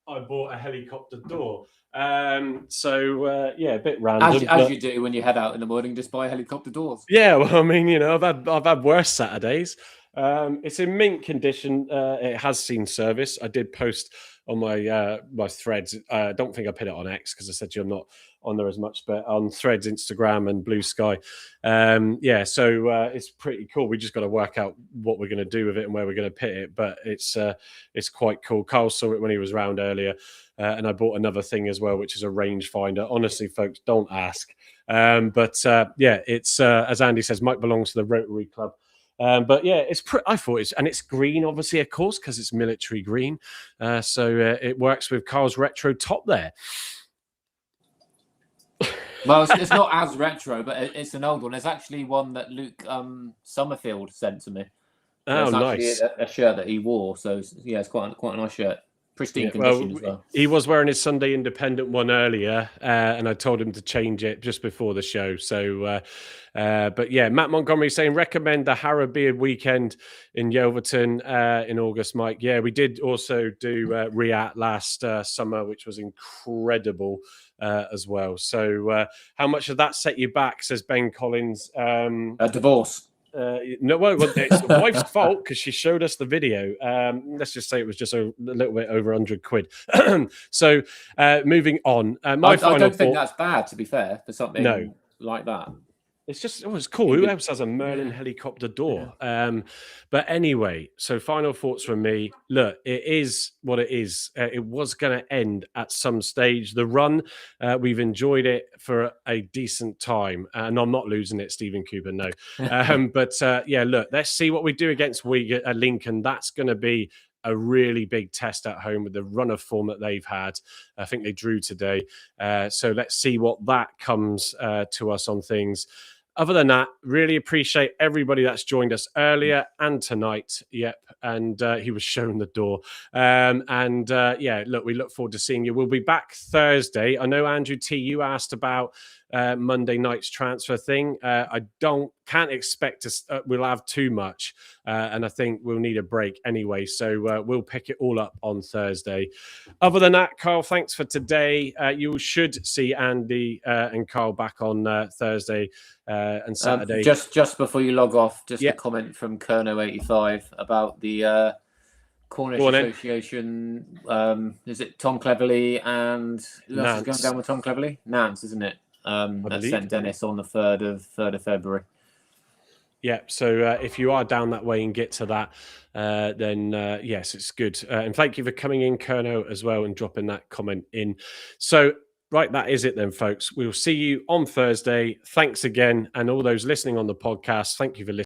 bought a helicopter door. A bit random. As you do when you head out in the morning, just buy helicopter doors. Yeah, well, I mean, I've had worse Saturdays. It's in mint condition. It has seen service. I did post on my my threads. I don't think I put it on X because I said you're not on there as much, but on Threads, Instagram, and Blue Sky. So it's pretty cool. We just got to work out what we're going to do with it and where we're going to put it. But it's quite cool. Carl saw it when he was round earlier, and I bought another thing as well, which is a rangefinder. Honestly, folks, don't ask. It's as Andy says, Mike belongs to the Rotary Club. But yeah, I thought it's green, obviously, of course, because it's military green. So it works with Carl's retro top there. Well, it's not as retro, but it's an old one. It's actually one that Luke Summerfield sent to me. Oh, it's nice! A shirt that he wore. So it's quite a nice shirt. Pristine condition as well. He was wearing his Sunday Independent one earlier, and I told him to change it just before the show. So, but yeah, Matt Montgomery saying recommend the Harrow Beard weekend in Yeovilton in August, Mike. Yeah, we did also do Riat last summer, which was incredible as well. So, how much did that set you back? Says Ben Collins. A divorce. No, well, it's the wife's fault because she showed us the video. Let's just say it was just a little bit over 100 quid. So, moving on. I don't think that's bad, to be fair, for something like that. It's just, it's cool. Who else has a Merlin helicopter door? Yeah. But anyway, so final thoughts from me. Look, it is what it is. It was going to end at some stage. The run, we've enjoyed it for a decent time. And I'm not losing it, Stephen Cooper, no. Look, let's see what we do against Lincoln. That's going to be a really big test at home with the run of form that they've had. I think they drew today. So let's see what that comes to us on things. Other than that, really appreciate everybody that's joined us earlier and tonight. Yep. And he was shown the door. Look, we look forward to seeing you. We'll be back Thursday. I know, Andrew T, you asked about Monday night's transfer thing. I can't expect we'll have too much. And I think we'll need a break anyway. So we'll pick it all up on Thursday. Other than that, Carl, thanks for today. You should see Andy and Carl back on Thursday and Saturday. Just before you log off, a comment from Kerno85 about the Cornish Association. Is it Tom Cleverley and who else is going down with Tom Cleverley? Nance, isn't it? At St Dennis on the 3rd of February. Yeah, so if you are down that way and get to that, then yes, it's good. And thank you for coming in, Kerno, as well, and dropping that comment in. So, right, that is it then, folks. We'll see you on Thursday. Thanks again. And all those listening on the podcast, thank you for listening.